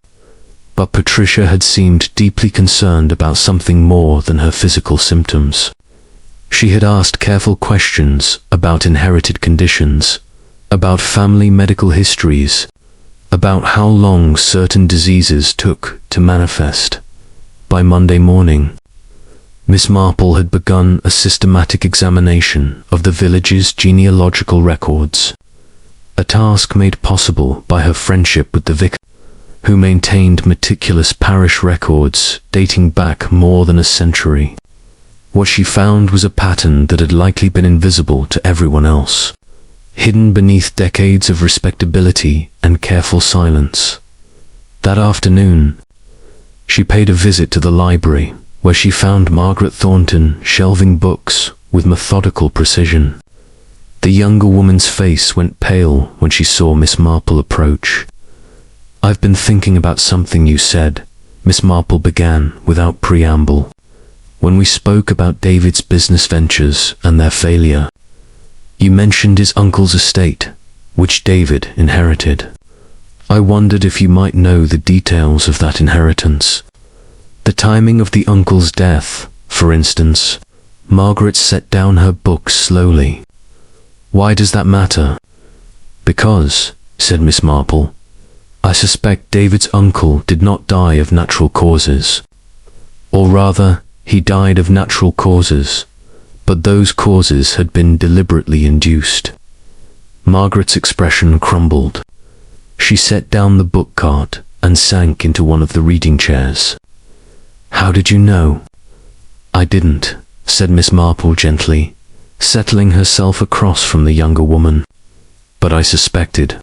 But Patricia had seemed deeply concerned about something more than her physical symptoms. She had asked careful questions about inherited conditions, about family medical histories, about how long certain diseases took to manifest. By Monday morning, Miss Marple had begun a systematic examination of the village's genealogical records, a task made possible by her friendship with the vicar, who maintained meticulous parish records dating back more than a century. What she found was a pattern that had likely been invisible to everyone else, hidden beneath decades of respectability and careful silence. That afternoon, she paid a visit to the library, where she found Margaret Thornton shelving books with methodical precision. The younger woman's face went pale when she saw Miss Marple approach. "I've been thinking about something you said," Miss Marple began without preamble. "When we spoke about David's business ventures and their failure, you mentioned his uncle's estate, which David inherited. I wondered if you might know the details of that inheritance. The timing of the uncle's death, for instance." Margaret set down her books slowly. "Why does that matter?" "Because," said Miss Marple, "I suspect David's uncle did not die of natural causes. Or rather, he died of natural causes, but those causes had been deliberately induced." Margaret's expression crumbled. She set down the book cart and sank into one of the reading chairs. "How did you know?" "I didn't," said Miss Marple gently, settling herself across from the younger woman. "But I suspected.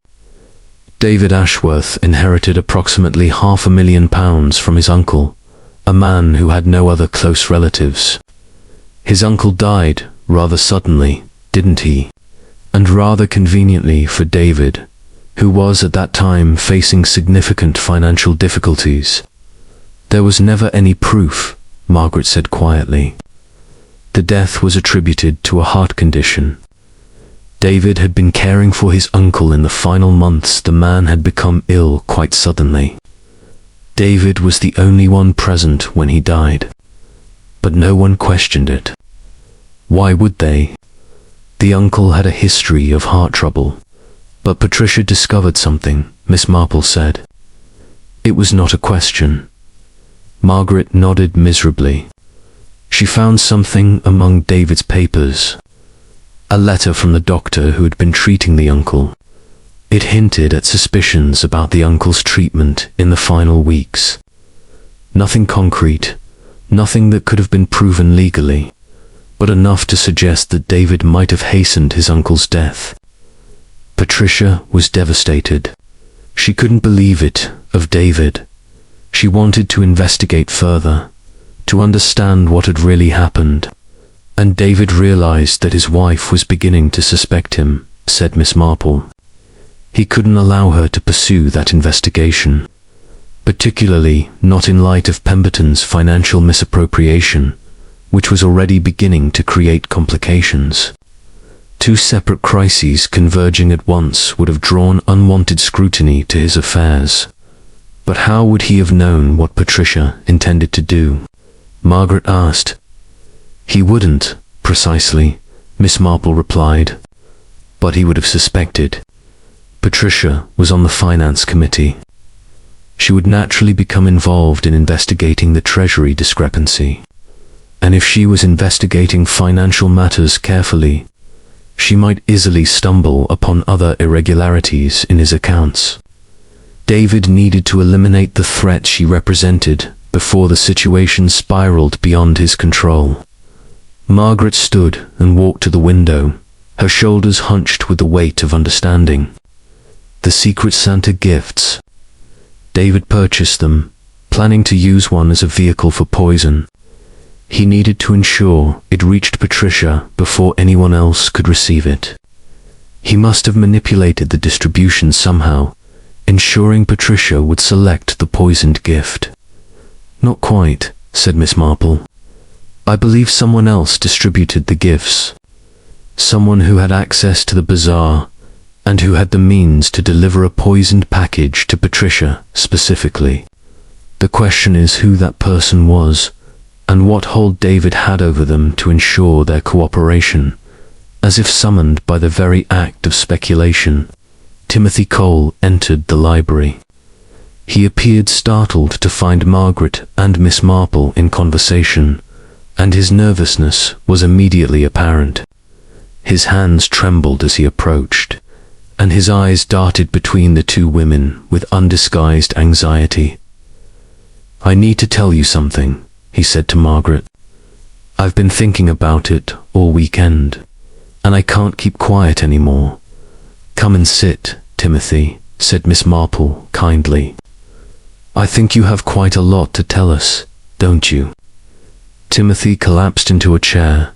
David Ashworth inherited approximately £500,000 from his uncle, a man who had no other close relatives. His uncle died rather suddenly, didn't he? And rather conveniently for David, who was at that time facing significant financial difficulties." "There was never any proof," Margaret said quietly. "The death was attributed to a heart condition. David had been caring for his uncle in the final months. The man had become ill quite suddenly. David was the only one present when he died. But no one questioned it. Why would they? The uncle had a history of heart trouble. But Patricia discovered something," Miss Marple said. "It was not a question." Margaret nodded miserably. She found something among David's papers. A letter from the doctor who had been treating the uncle. It hinted at suspicions about the uncle's treatment in the final weeks. Nothing concrete, nothing that could have been proven legally, but enough to suggest that David might have hastened his uncle's death. Patricia was devastated. She couldn't believe it of David. She wanted to investigate further, to understand what had really happened. And David realized that his wife was beginning to suspect him, said Miss Marple. He couldn't allow her to pursue that investigation, particularly not in light of Pemberton's financial misappropriation, which was already beginning to create complications. Two separate crises converging at once would have drawn unwanted scrutiny to his affairs. But how would he have known what Patricia intended to do? Margaret asked. He wouldn't, precisely, Miss Marple replied. But he would have suspected. Patricia was on the finance committee. She would naturally become involved in investigating the Treasury discrepancy. And if she was investigating financial matters carefully, she might easily stumble upon other irregularities in his accounts. David needed to eliminate the threat she represented before the situation spiraled beyond his control. Margaret stood and walked to the window, her shoulders hunched with the weight of understanding. The Secret Santa gifts. David purchased them, planning to use one as a vehicle for poison. He needed to ensure it reached Patricia before anyone else could receive it. He must have manipulated the distribution somehow, ensuring Patricia would select the poisoned gift. Not quite, said Miss Marple. I believe someone else distributed the gifts. Someone who had access to the bazaar, and who had the means to deliver a poisoned package to Patricia specifically. The question is who that person was, and what hold David had over them to ensure their cooperation. As if summoned by the very act of speculation, Timothy Cole entered the library. He appeared startled to find Margaret and Miss Marple in conversation, and his nervousness was immediately apparent. His hands trembled as he approached, and his eyes darted between the two women with undisguised anxiety. I need to tell you something, he said to Margaret. I've been thinking about it all weekend, and I can't keep quiet anymore. Come and sit, Timothy, said Miss Marple kindly. I think you have quite a lot to tell us, don't you? Timothy collapsed into a chair,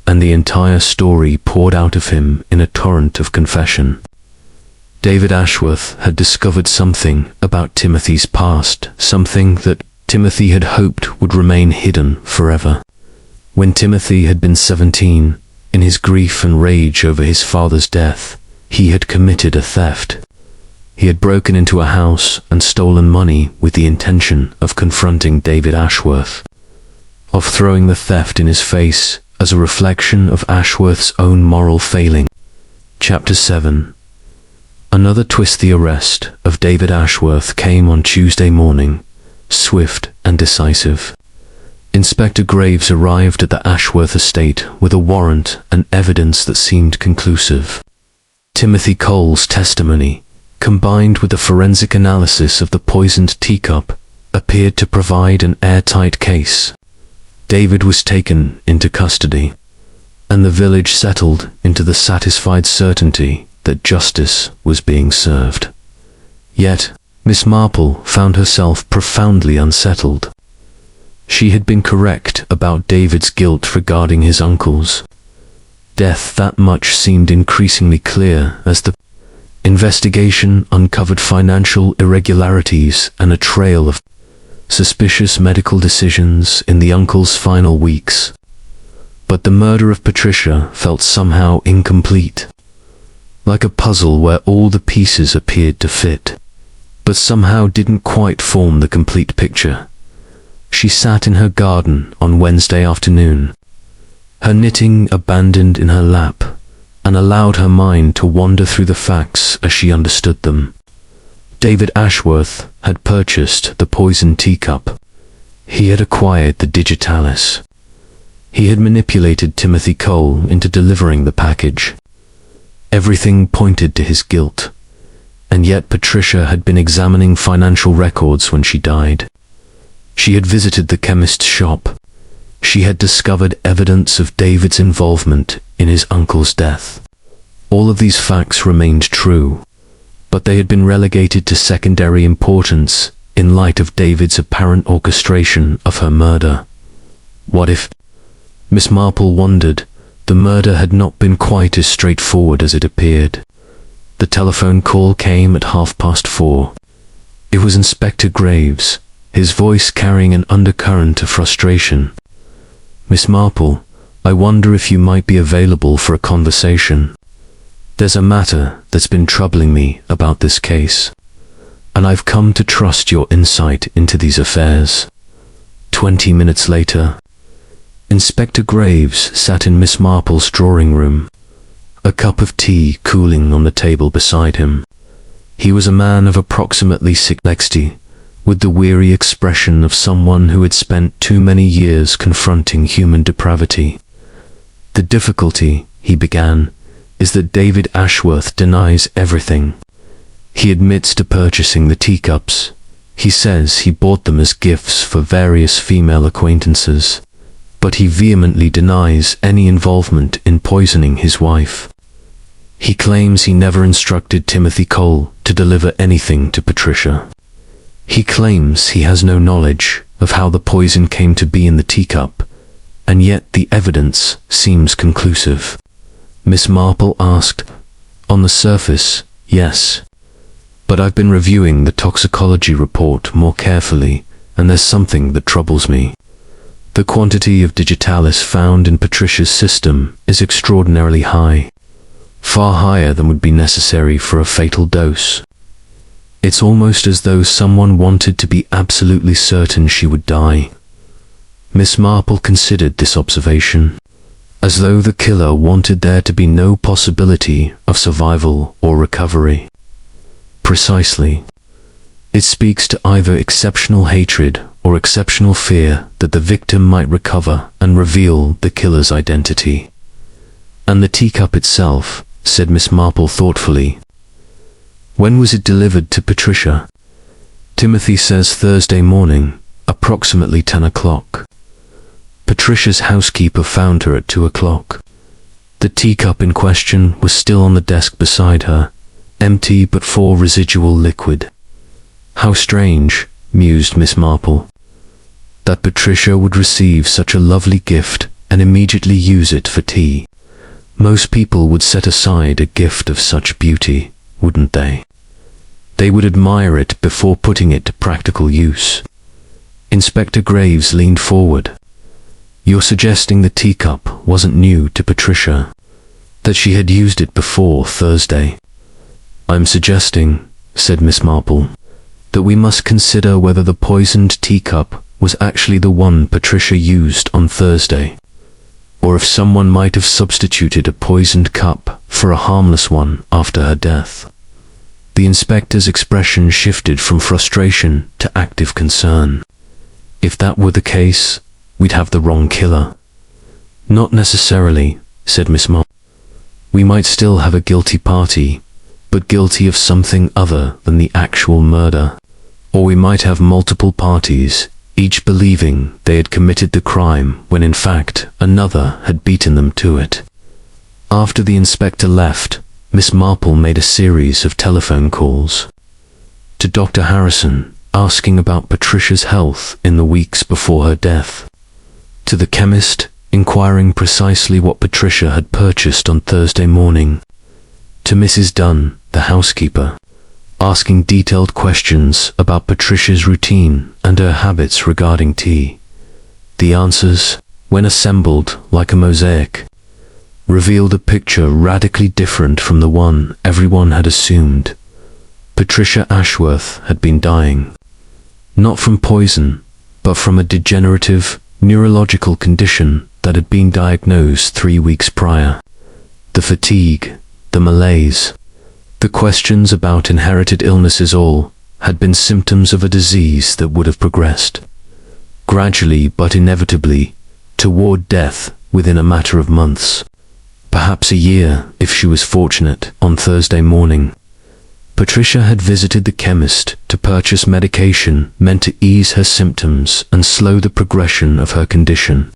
and the entire story poured out of him in a torrent of confession. David Ashworth had discovered something about Timothy's past, something that Timothy had hoped would remain hidden forever. When Timothy had been 17, in his grief and rage over his father's death, he had committed a theft. He had broken into a house and stolen money with the intention of confronting David Ashworth, of throwing the theft in his face as a reflection of Ashworth's own moral failing. Chapter 7. Another twist. The arrest of David Ashworth came on Tuesday morning, swift and decisive. Inspector Graves arrived at the Ashworth estate with a warrant and evidence that seemed conclusive. Timothy Cole's testimony, combined with the forensic analysis of the poisoned teacup, appeared to provide an airtight case. David was taken into custody, and the village settled into the satisfied certainty that justice was being served. Yet, Miss Marple found herself profoundly unsettled. She had been correct about David's guilt regarding his uncle's death. That much seemed increasingly clear as the investigation uncovered financial irregularities and a trail of suspicious medical decisions in the uncle's final weeks. But the murder of Patricia felt somehow incomplete, like a puzzle where all the pieces appeared to fit, but somehow didn't quite form the complete picture. She sat in her garden on Wednesday afternoon, her knitting abandoned in her lap, and allowed her mind to wander through the facts as she understood them. David Ashworth had purchased the poisoned teacup. He had acquired the digitalis. He had manipulated Timothy Cole into delivering the package. Everything pointed to his guilt. and yet Patricia had been examining financial records when she died. She had visited the chemist's shop. She had discovered evidence of David's involvement in his uncle's death. All of these facts remained true, but they had been relegated to secondary importance in light of David's apparent orchestration of her murder. What if, Miss Marple wondered, the murder had not been quite as straightforward as it appeared? The telephone call came at 4:30. It was Inspector Graves, his voice carrying an undercurrent of frustration. "Miss Marple, I wonder if you might be available for a conversation. There's a matter that's been troubling me about this case, and I've come to trust your insight into these affairs." 20 minutes later, Inspector Graves sat in Miss Marple's drawing room, a cup of tea cooling on the table beside him. He was a man of approximately 60, with the weary expression of someone who had spent too many years confronting human depravity. "The difficulty," he began, "is that David Ashworth denies everything. He admits to purchasing the teacups. He says he bought them as gifts for various female acquaintances, but he vehemently denies any involvement in poisoning his wife. He claims he never instructed Timothy Cole to deliver anything to Patricia. He claims he has no knowledge of how the poison came to be in the teacup, and yet the evidence seems conclusive." Miss Marple asked. "On the surface, yes. But I've been reviewing the toxicology report more carefully, and there's something that troubles me. The quantity of digitalis found in Patricia's system is extraordinarily high, far higher than would be necessary for a fatal dose. It's almost as though someone wanted to be absolutely certain she would die." Miss Marple considered this observation, as though the killer wanted there to be no possibility of survival or recovery. "Precisely. It speaks to either exceptional hatred or exceptional fear that the victim might recover and reveal the killer's identity." "And the teacup itself," said Miss Marple thoughtfully. "When was it delivered to Patricia?" "Timothy says Thursday morning, approximately 10 o'clock. Patricia's housekeeper found her at 2 o'clock. The teacup in question was still on the desk beside her, empty but for residual liquid." "How strange," mused Miss Marple, "that Patricia would receive such a lovely gift and immediately use it for tea. Most people would set aside a gift of such beauty, wouldn't they? They would admire it before putting it to practical use." Inspector Graves leaned forward. "You're suggesting the teacup wasn't new to Patricia, that she had used it before Thursday?" "I'm suggesting," said Miss Marple, "that we must consider whether the poisoned teacup was actually the one Patricia used on Thursday, or if someone might have substituted a poisoned cup for a harmless one after her death." The inspector's expression shifted from frustration to active concern. "If that were the case, we'd have the wrong killer." "Not necessarily," said Miss Marple. "We might still have a guilty party, but guilty of something other than the actual murder. Or we might have multiple parties, each believing they had committed the crime when in fact another had beaten them to it." After the inspector left, Miss Marple made a series of telephone calls. To Dr. Harrison, asking about Patricia's health in the weeks before her death. To the chemist, inquiring precisely what Patricia had purchased on Thursday morning. To Mrs. Dunn, the housekeeper, asking detailed questions about Patricia's routine and her habits regarding tea. The answers, when assembled like a mosaic, revealed a picture radically different from the one everyone had assumed. Patricia Ashworth had been dying, not from poison, but from a degenerative neurological condition that had been diagnosed 3 weeks prior. The fatigue, the malaise, the questions about inherited illnesses all had been symptoms of a disease that would have progressed, gradually but inevitably, toward death within a matter of months. Perhaps a year if she was fortunate on Thursday morning. Patricia had visited the chemist to purchase medication meant to ease her symptoms and slow the progression of her condition.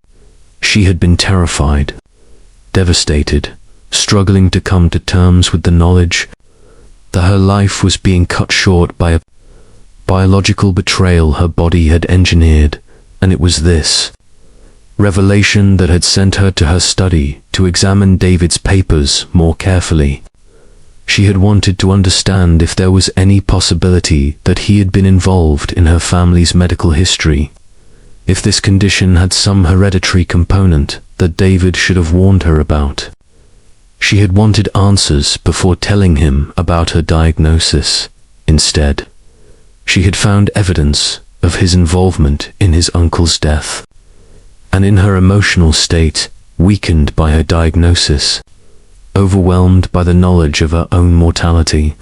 She had been terrified, devastated, struggling to come to terms with the knowledge that her life was being cut short by a biological betrayal her body had engineered, and it was this revelation that had sent her to her study to examine David's papers more carefully. She had wanted to understand if there was any possibility that he had been involved in her family's medical history, if this condition had some hereditary component that David should have warned her about. She had wanted answers before telling him about her diagnosis. Instead, she had found evidence of his involvement in his uncle's death, and in her emotional state, weakened by her diagnosis, overwhelmed by the knowledge of her own mortality,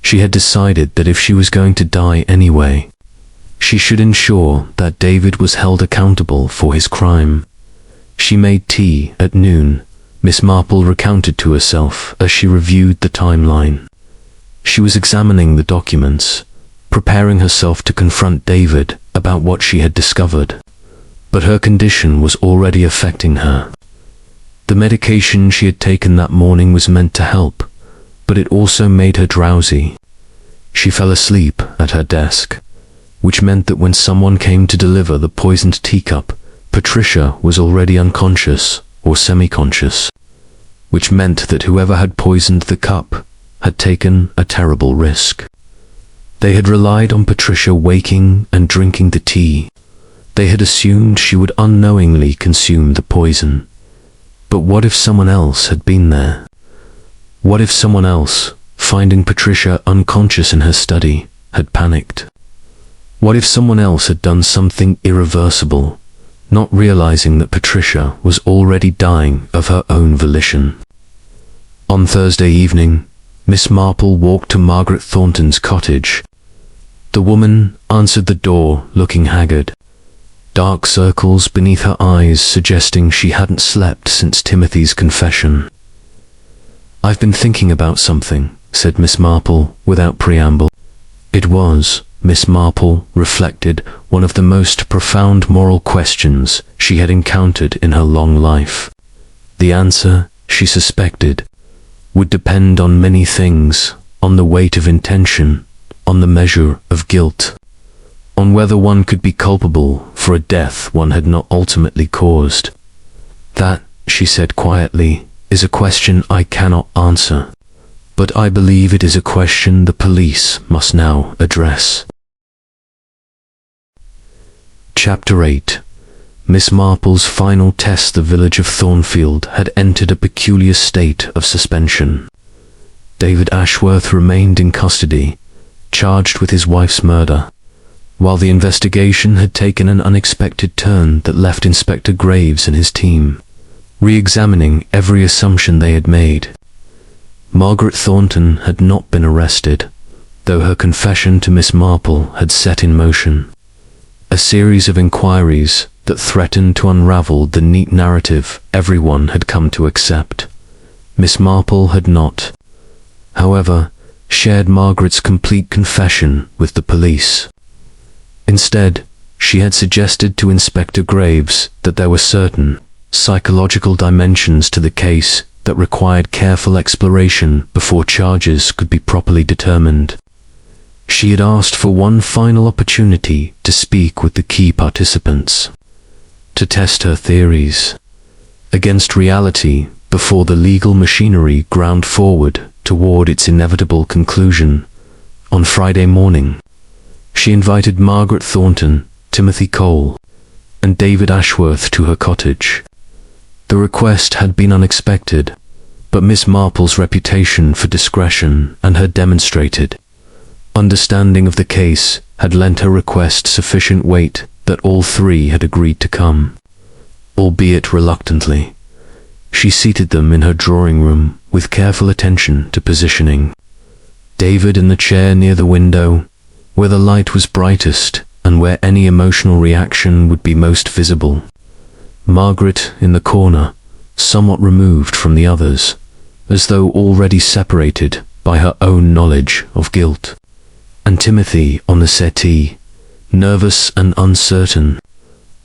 she had decided that if she was going to die anyway, she should ensure that David was held accountable for his crime. She made tea at noon, Miss Marple recounted to herself as she reviewed the timeline. She was examining the documents, preparing herself to confront David about what she had discovered. But her condition was already affecting her. The medication she had taken that morning was meant to help, but it also made her drowsy. She fell asleep at her desk, which meant that when someone came to deliver the poisoned teacup, Patricia was already unconscious or semi-conscious, which meant that whoever had poisoned the cup had taken a terrible risk. They had relied on Patricia waking and drinking the tea. They had assumed she would unknowingly consume the poison. But what if someone else had been there? What if someone else, finding Patricia unconscious in her study, had panicked? What if someone else had done something irreversible, not realizing that Patricia was already dying of her own volition? On Thursday evening, Miss Marple walked to Margaret Thornton's cottage. The woman answered the door, looking haggard, dark circles beneath her eyes suggesting she hadn't slept since Timothy's confession. "I've been thinking about something," said Miss Marple without preamble. It was, Miss Marple reflected, one of the most profound moral questions she had encountered in her long life. The answer, she suspected, would depend on many things, on the weight of intention, on the measure of guilt, on whether one could be culpable for a death one had not ultimately caused. "That," she said quietly, "is a question I cannot answer, but I believe it is a question the police must now address." Chapter 8. Miss Marple's final test. The village of Thornfield had entered a peculiar state of suspension. David Ashworth remained in custody, charged with his wife's murder, while the investigation had taken an unexpected turn that left Inspector Graves and his team re-examining every assumption they had made. Margaret Thornton had not been arrested, though her confession to Miss Marple had set in motion a series of inquiries that threatened to unravel the neat narrative everyone had come to accept. Miss Marple had not, however, shared Margaret's complete confession with the police. Instead, she had suggested to Inspector Graves that there were certain psychological dimensions to the case that required careful exploration before charges could be properly determined. She had asked for one final opportunity to speak with the key participants, to test her theories against reality before the legal machinery ground forward toward its inevitable conclusion. On Friday morning, she invited Margaret Thornton, Timothy Cole, and David Ashworth to her cottage. The request had been unexpected, but Miss Marple's reputation for discretion and her demonstrated understanding of the case had lent her request sufficient weight that all three had agreed to come, albeit reluctantly. She seated them in her drawing room with careful attention to positioning. David in the chair near the window, where the light was brightest and where any emotional reaction would be most visible. Margaret in the corner, somewhat removed from the others, as though already separated by her own knowledge of guilt. And Timothy on the settee, nervous and uncertain,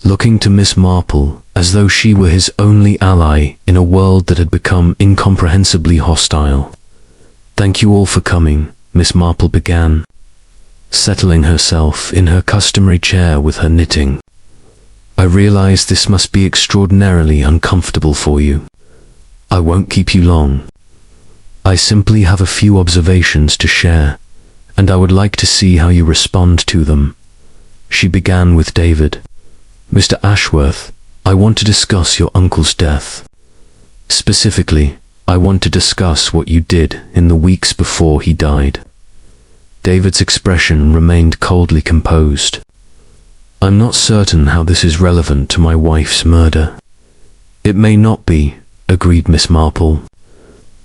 looking to Miss Marple as though she were his only ally in a world that had become incomprehensibly hostile. "Thank you all for coming," Miss Marple began, settling herself in her customary chair with her knitting. "I realize this must be extraordinarily uncomfortable for you. I won't keep you long. I simply have a few observations to share, and I would like to see how you respond to them." She began with David. "Mr. Ashworth, I want to discuss your uncle's death. Specifically, I want to discuss what you did in the weeks before he died." David's expression remained coldly composed. "I'm not certain how this is relevant to my wife's murder." "It may not be," agreed Miss Marple,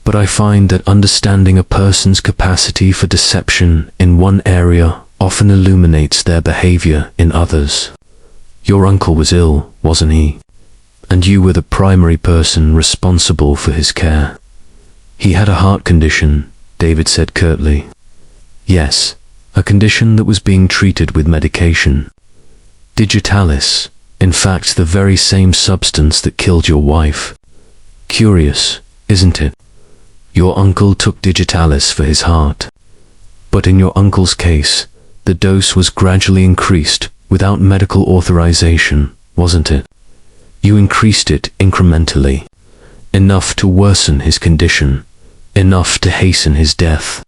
"but I find that understanding a person's capacity for deception in one area often illuminates their behavior in others. Your uncle was ill, wasn't he? And you were the primary person responsible for his care." "He had a heart condition," David said curtly. "Yes, a condition that was being treated with medication. Digitalis, in fact the very same substance that killed your wife. Curious, isn't it? Your uncle took digitalis for his heart. But in your uncle's case, the dose was gradually increased without medical authorization, wasn't it? You increased it incrementally, enough to worsen his condition, enough to hasten his death,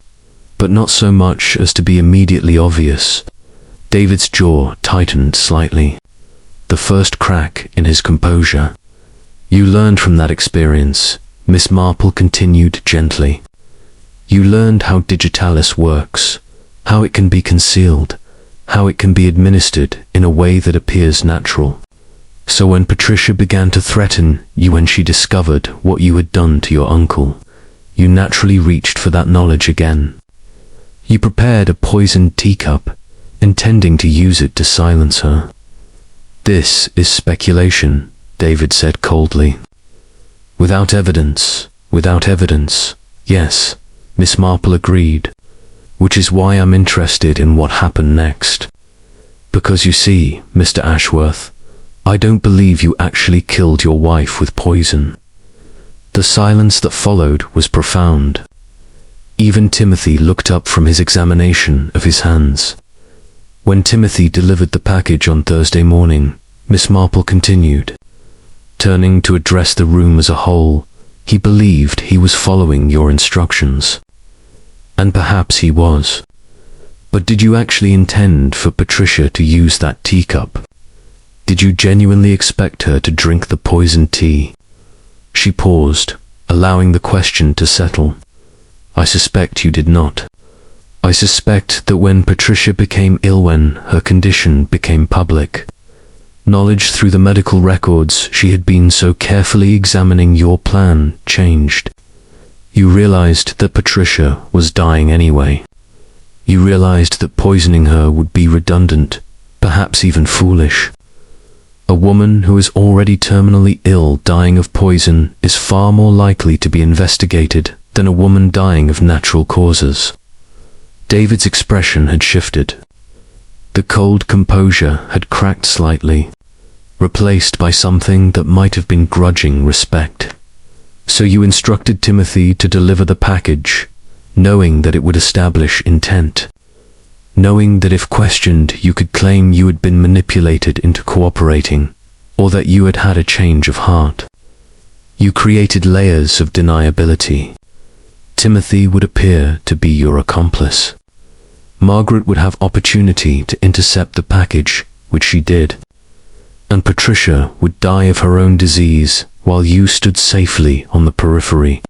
but not so much as to be immediately obvious." David's jaw tightened slightly, the first crack in his composure. "You learned from that experience," Miss Marple continued gently. "You learned how digitalis works, how it can be concealed, how it can be administered in a way that appears natural. So when Patricia began to threaten you when she discovered what you had done to your uncle, you naturally reached for that knowledge again. You prepared a poisoned teacup, intending to use it to silence her." "This is speculation," David said coldly. Without evidence, yes," Miss Marple agreed, "which is why I'm interested in what happened next. Because you see, Mr. Ashworth, I don't believe you actually killed your wife with poison." The silence that followed was profound. Even Timothy looked up from his examination of his hands. "When Timothy delivered the package on Thursday morning," Miss Marple continued, turning to address the room as a whole, "he believed he was following your instructions. And perhaps he was. But did you actually intend for Patricia to use that teacup? Did you genuinely expect her to drink the poisoned tea?" She paused, allowing the question to settle. "I suspect you did not. I suspect that when Patricia became ill, when her condition became public, knowledge through the medical records she had been so carefully examining your plan changed. You realized that Patricia was dying anyway. You realized that poisoning her would be redundant, perhaps even foolish. A woman who is already terminally ill dying of poison is far more likely to be investigated than a woman dying of natural causes." David's expression had shifted. The cold composure had cracked slightly, replaced by something that might have been grudging respect. "So you instructed Timothy to deliver the package, knowing that it would establish intent, knowing that if questioned you could claim you had been manipulated into cooperating, or that you had had a change of heart. You created layers of deniability. Timothy would appear to be your accomplice. Margaret would have opportunity to intercept the package, which she did. And Patricia would die of her own disease while you stood safely on the periphery,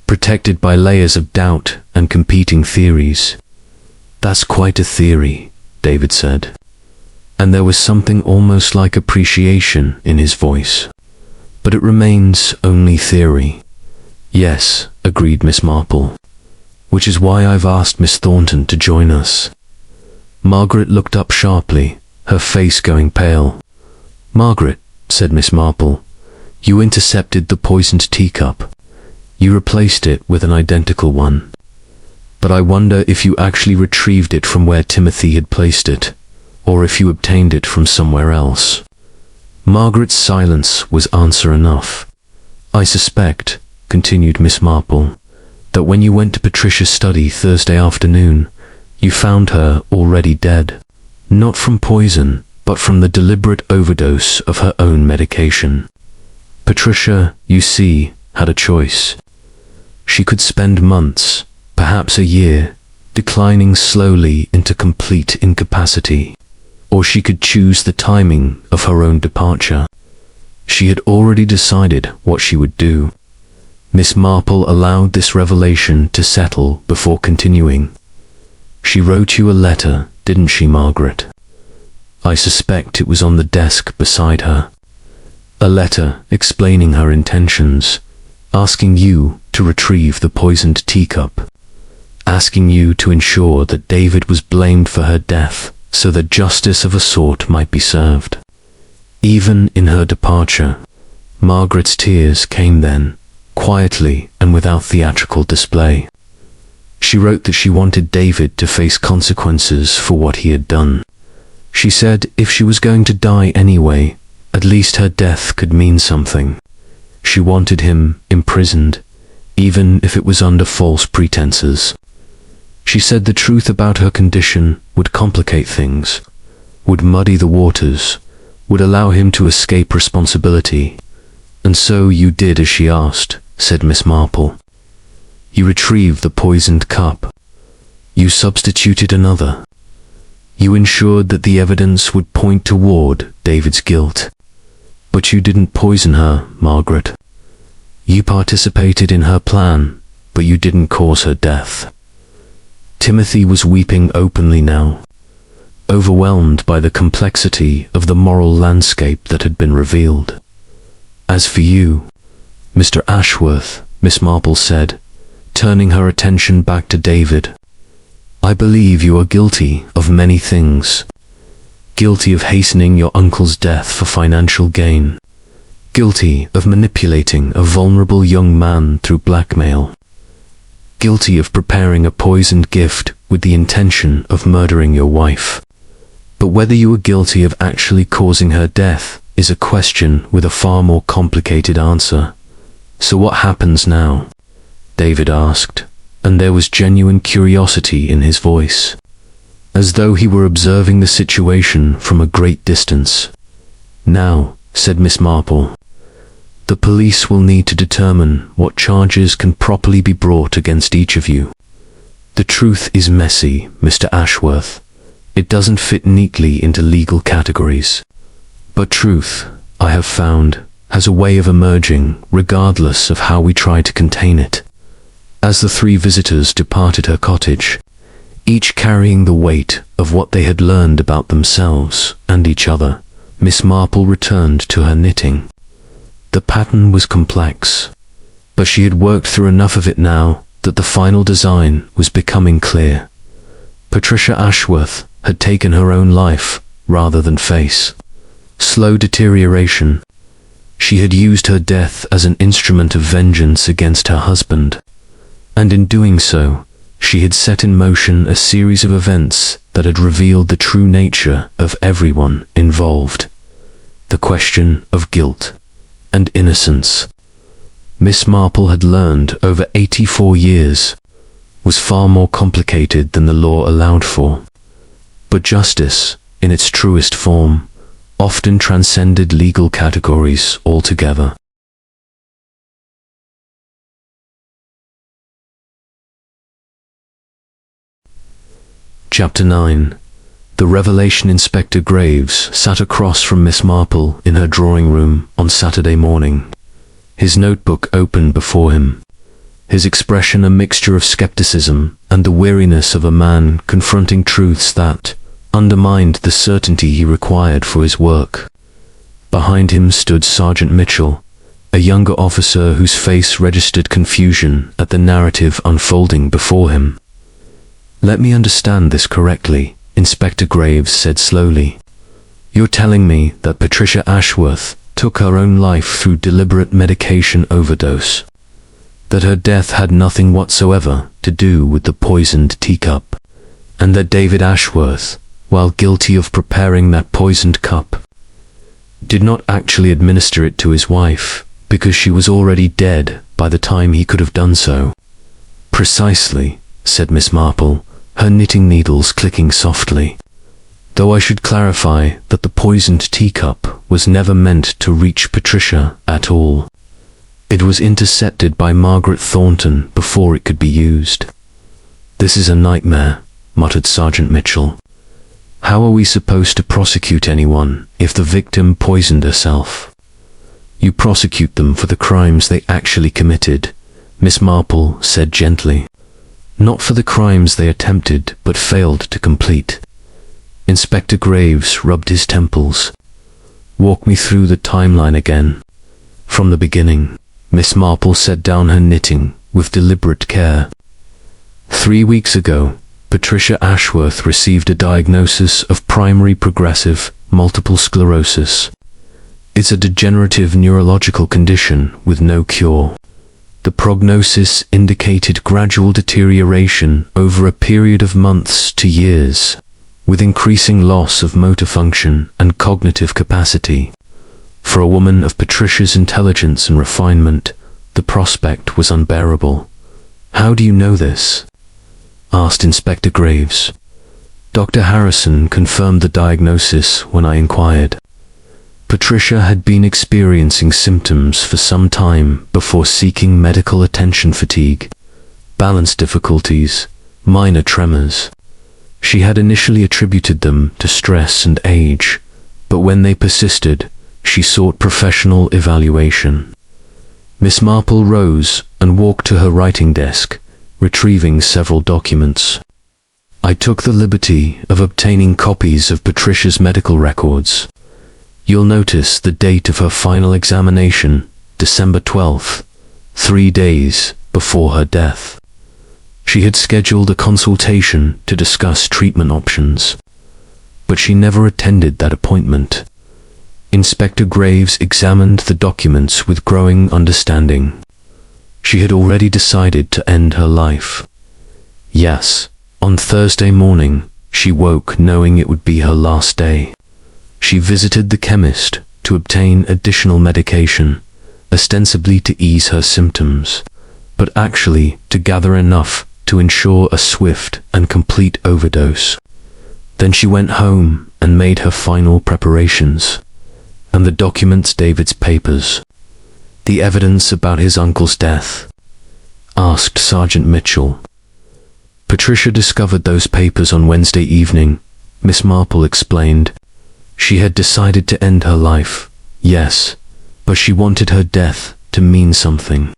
protected by layers of doubt and competing theories." "That's quite a theory," David said, and there was something almost like appreciation in his voice. "But it remains only theory." "Yes," agreed Miss Marple, "which is why I've asked Miss Thornton to join us." Margaret looked up sharply, her face going pale. "Margaret," said Miss Marple, "you intercepted the poisoned teacup. You replaced it with an identical one. But I wonder if you actually retrieved it from where Timothy had placed it, or if you obtained it from somewhere else." Margaret's silence was answer enough. "I suspect," continued Miss Marple, "that when you went to Patricia's study Thursday afternoon, you found her already dead. Not from poison, but from the deliberate overdose of her own medication. Patricia, you see, had a choice. She could spend months, perhaps a year, declining slowly into complete incapacity, or she could choose the timing of her own departure. She had already decided what she would do." Miss Marple allowed this revelation to settle before continuing. "She wrote you a letter, didn't she, Margaret? I suspect it was on the desk beside her. A letter explaining her intentions, asking you to retrieve the poisoned teacup, asking you to ensure that David was blamed for her death so that justice of a sort might be served. Even in her departure, Margaret's tears came then, quietly and without theatrical display. She wrote that she wanted David to face consequences for what he had done. She said if she was going to die anyway, at least her death could mean something. She wanted him imprisoned, even if it was under false pretenses. She said the truth about her condition would complicate things, would muddy the waters, would allow him to escape responsibility. And so you did as she asked," said Miss Marple. "You retrieved the poisoned cup. You substituted another. You ensured that the evidence would point toward David's guilt. But you didn't poison her, Margaret. You participated in her plan, but you didn't cause her death." Timothy was weeping openly now, overwhelmed by the complexity of the moral landscape that had been revealed. "As for you, Mr. Ashworth," Miss Marple said, turning her attention back to David, "I believe you are guilty of many things. Guilty of hastening your uncle's death for financial gain. Guilty of manipulating a vulnerable young man through blackmail. Guilty of preparing a poisoned gift with the intention of murdering your wife. But whether you are guilty of actually causing her death is a question with a far more complicated answer. So what happens now?" David asked, and there was genuine curiosity in his voice, as though he were observing the situation from a great distance. "Now," said Miss Marple, "the police will need to determine what charges can properly be brought against each of you. The truth is messy, Mr. Ashworth. It doesn't fit neatly into legal categories. But truth, I have found, has a way of emerging regardless of how we try to contain it." As the three visitors departed her cottage, each carrying the weight of what they had learned about themselves and each other, Miss Marple returned to her knitting. The pattern was complex, but she had worked through enough of it now that the final design was becoming clear. Patricia Ashworth had taken her own life rather than face slow deterioration. She had used her death as an instrument of vengeance against her husband, and in doing so, she had set in motion a series of events that had revealed the true nature of everyone involved. The question of guilt and innocence, Miss Marple had learned over 84 years, was far more complicated than the law allowed for. But justice, in its truest form, often transcended legal categories altogether. Chapter 9. The revelation. Inspector Graves sat across from Miss Marple in her drawing room on Saturday morning, his notebook open before him, his expression a mixture of skepticism and the weariness of a man confronting truths that undermined the certainty he required for his work. Behind him stood Sergeant Mitchell, a younger officer whose face registered confusion at the narrative unfolding before him. "Let me understand this correctly," Inspector Graves said slowly. "You're telling me that Patricia Ashworth took her own life through deliberate medication overdose, that her death had nothing whatsoever to to do with the poisoned teacup, and that David Ashworth, while guilty of preparing that poisoned cup, did not actually administer it to his wife, because she was already dead by the time he could have done so. Precisely, said Miss Marple, her knitting needles clicking softly. Though I should clarify that the poisoned teacup was never meant to reach Patricia at all. It was intercepted by Margaret Thornton before it could be used. This is a nightmare, muttered Sergeant Mitchell. How are we supposed to prosecute anyone if the victim poisoned herself? You prosecute them for the crimes they actually committed, Miss Marple said gently. Not for the crimes they attempted but failed to complete. Inspector Graves rubbed his temples. Walk me through the timeline again. From the beginning, Miss Marple set down her knitting with deliberate care. 3 weeks ago, Patricia Ashworth received a diagnosis of primary progressive multiple sclerosis. It's a degenerative neurological condition with no cure. The prognosis indicated gradual deterioration over a period of months to years, with increasing loss of motor function and cognitive capacity. For a woman of Patricia's intelligence and refinement, the prospect was unbearable. How do you know this? Asked Inspector Graves. Dr. Harrison confirmed the diagnosis when I inquired. Patricia had been experiencing symptoms for some time before seeking medical attention: fatigue, balance difficulties, minor tremors. She had initially attributed them to stress and age, but when they persisted, she sought professional evaluation. Miss Marple rose and walked to her writing desk, retrieving several documents. I took the liberty of obtaining copies of Patricia's medical records. You'll notice the date of her final examination, December 12th, 3 days before her death. She had scheduled a consultation to discuss treatment options, but she never attended that appointment. Inspector Graves examined the documents with growing understanding. She had already decided to end her life. Yes, on Thursday morning, she woke knowing it would be her last day. She visited the chemist to obtain additional medication, ostensibly to ease her symptoms, but actually to gather enough to ensure a swift and complete overdose. Then she went home and made her final preparations. And the documents, David's papers, the evidence about his uncle's death? Asked Sergeant Mitchell. Patricia discovered those papers on Wednesday evening, Miss Marple explained. She had decided to end her life, yes, but she wanted her death to mean something.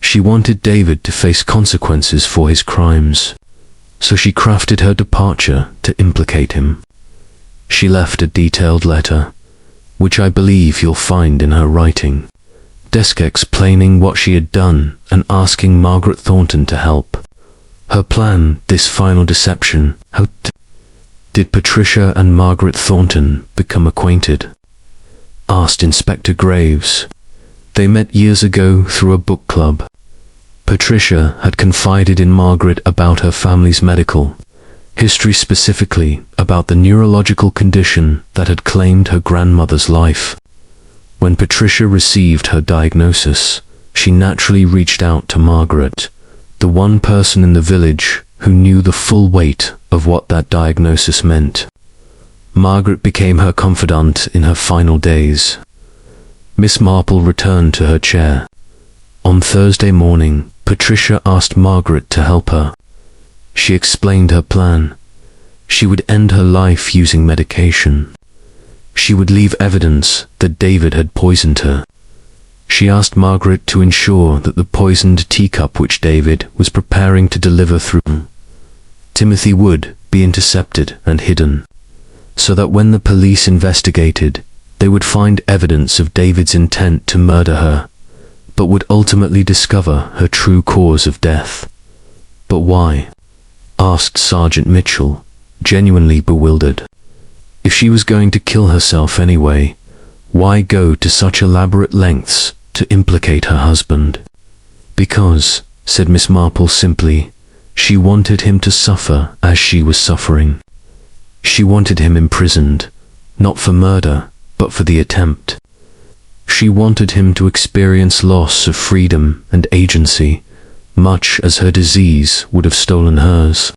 She wanted David to face consequences for his crimes, so she crafted her departure to implicate him. She left a detailed letter, which I believe you'll find in her writing, desk explaining what she had done and asking Margaret Thornton to help. Her plan, this final deception, how did Patricia and Margaret Thornton become acquainted? Asked Inspector Graves. They met years ago through a book club. Patricia had confided in Margaret about her family's medical history, specifically about the neurological condition that had claimed her grandmother's life. When Patricia received her diagnosis, she naturally reached out to Margaret, the one person in the village who knew the full weight of what that diagnosis meant. Margaret became her confidant in her final days. Miss Marple returned to her chair. On Thursday morning, Patricia asked Margaret to help her. She explained her plan. She would end her life using medication. She would leave evidence that David had poisoned her. She asked Margaret to ensure that the poisoned teacup which David was preparing to deliver through Timothy would be intercepted and hidden, so that when the police investigated, they would find evidence of David's intent to murder her, but would ultimately discover her true cause of death. But why? Asked Sergeant Mitchell, genuinely bewildered. If she was going to kill herself anyway, why go to such elaborate lengths to implicate her husband? Because, said Miss Marple simply, She wanted him to suffer as she was suffering. She wanted him imprisoned, not for murder, but for the attempt. She wanted him to experience loss of freedom and agency, much as her disease would have stolen hers.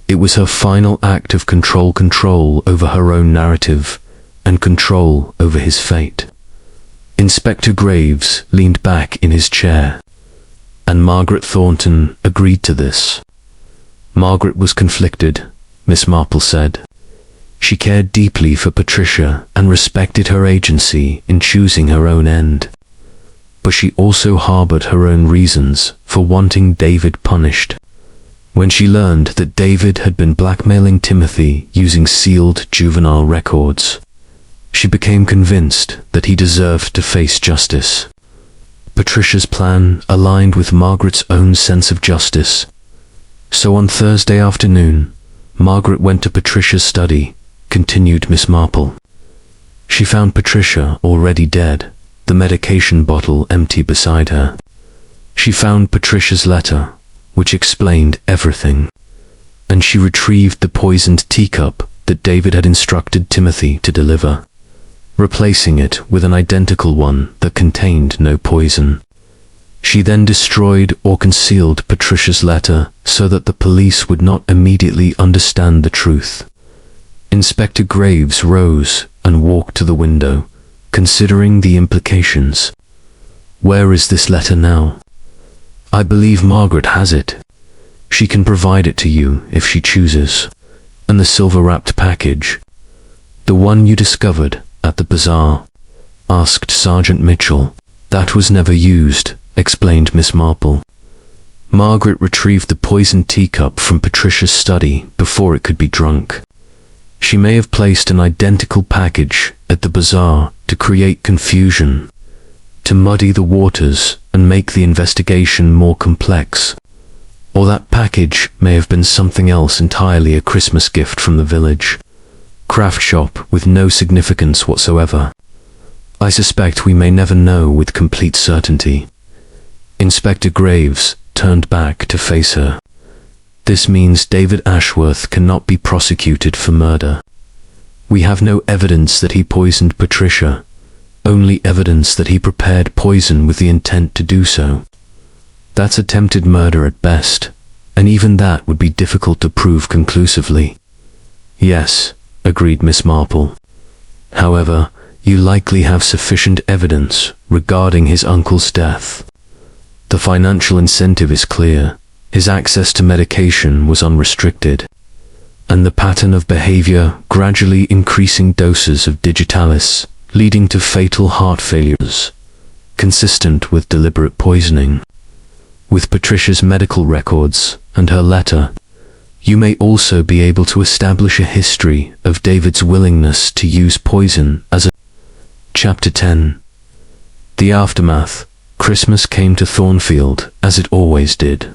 It was her final act of control over her own narrative and control over his fate. Inspector Graves leaned back in his chair, and Margaret Thornton agreed to this. Margaret was conflicted, Miss Marple said. She cared deeply for Patricia and respected her agency in choosing her own end. But she also harbored her own reasons for wanting David punished. When she learned that David had been blackmailing Timothy using sealed juvenile records, she became convinced that he deserved to face justice. Patricia's plan aligned with Margaret's own sense of justice. So on Thursday afternoon, Margaret went to Patricia's study, continued Miss Marple. She found Patricia already dead, the medication bottle empty beside her. She found Patricia's letter, which explained everything, and she retrieved the poisoned teacup that David had instructed Timothy to deliver, replacing it with an identical one that contained no poison. She then destroyed or concealed Patricia's letter so that the police would not immediately understand the truth. Inspector Graves rose and walked to the window, considering the implications. Where is this letter now? I believe Margaret has it. She can provide it to you if she chooses. And the silver-wrapped package, the one you discovered at the bazaar, asked Sergeant Mitchell. That was never used, explained Miss Marple. Margaret retrieved the poisoned teacup from Patricia's study before it could be drunk. She may have placed an identical package at the bazaar to create confusion, to muddy the waters and make the investigation more complex. Or that package may have been something else entirely, a Christmas gift from the village. Craft shop with no significance whatsoever. I suspect we may never know with complete certainty. Inspector Graves turned back to face her. This means David Ashworth cannot be prosecuted for murder. We have no evidence that he poisoned Patricia, only evidence that he prepared poison with the intent to do so. That's attempted murder at best, and even that would be difficult to prove conclusively. Yes, agreed Miss Marple. However, you likely have sufficient evidence regarding his uncle's death. The financial incentive is clear. His access to medication was unrestricted, and the pattern of behavior gradually increasing doses of digitalis, leading to fatal heart failures, consistent with deliberate poisoning. With Patricia's medical records and her letter, you may also be able to establish a history of David's willingness to use poison as a... Chapter 10. The aftermath. Christmas came to Thornfield as it always did.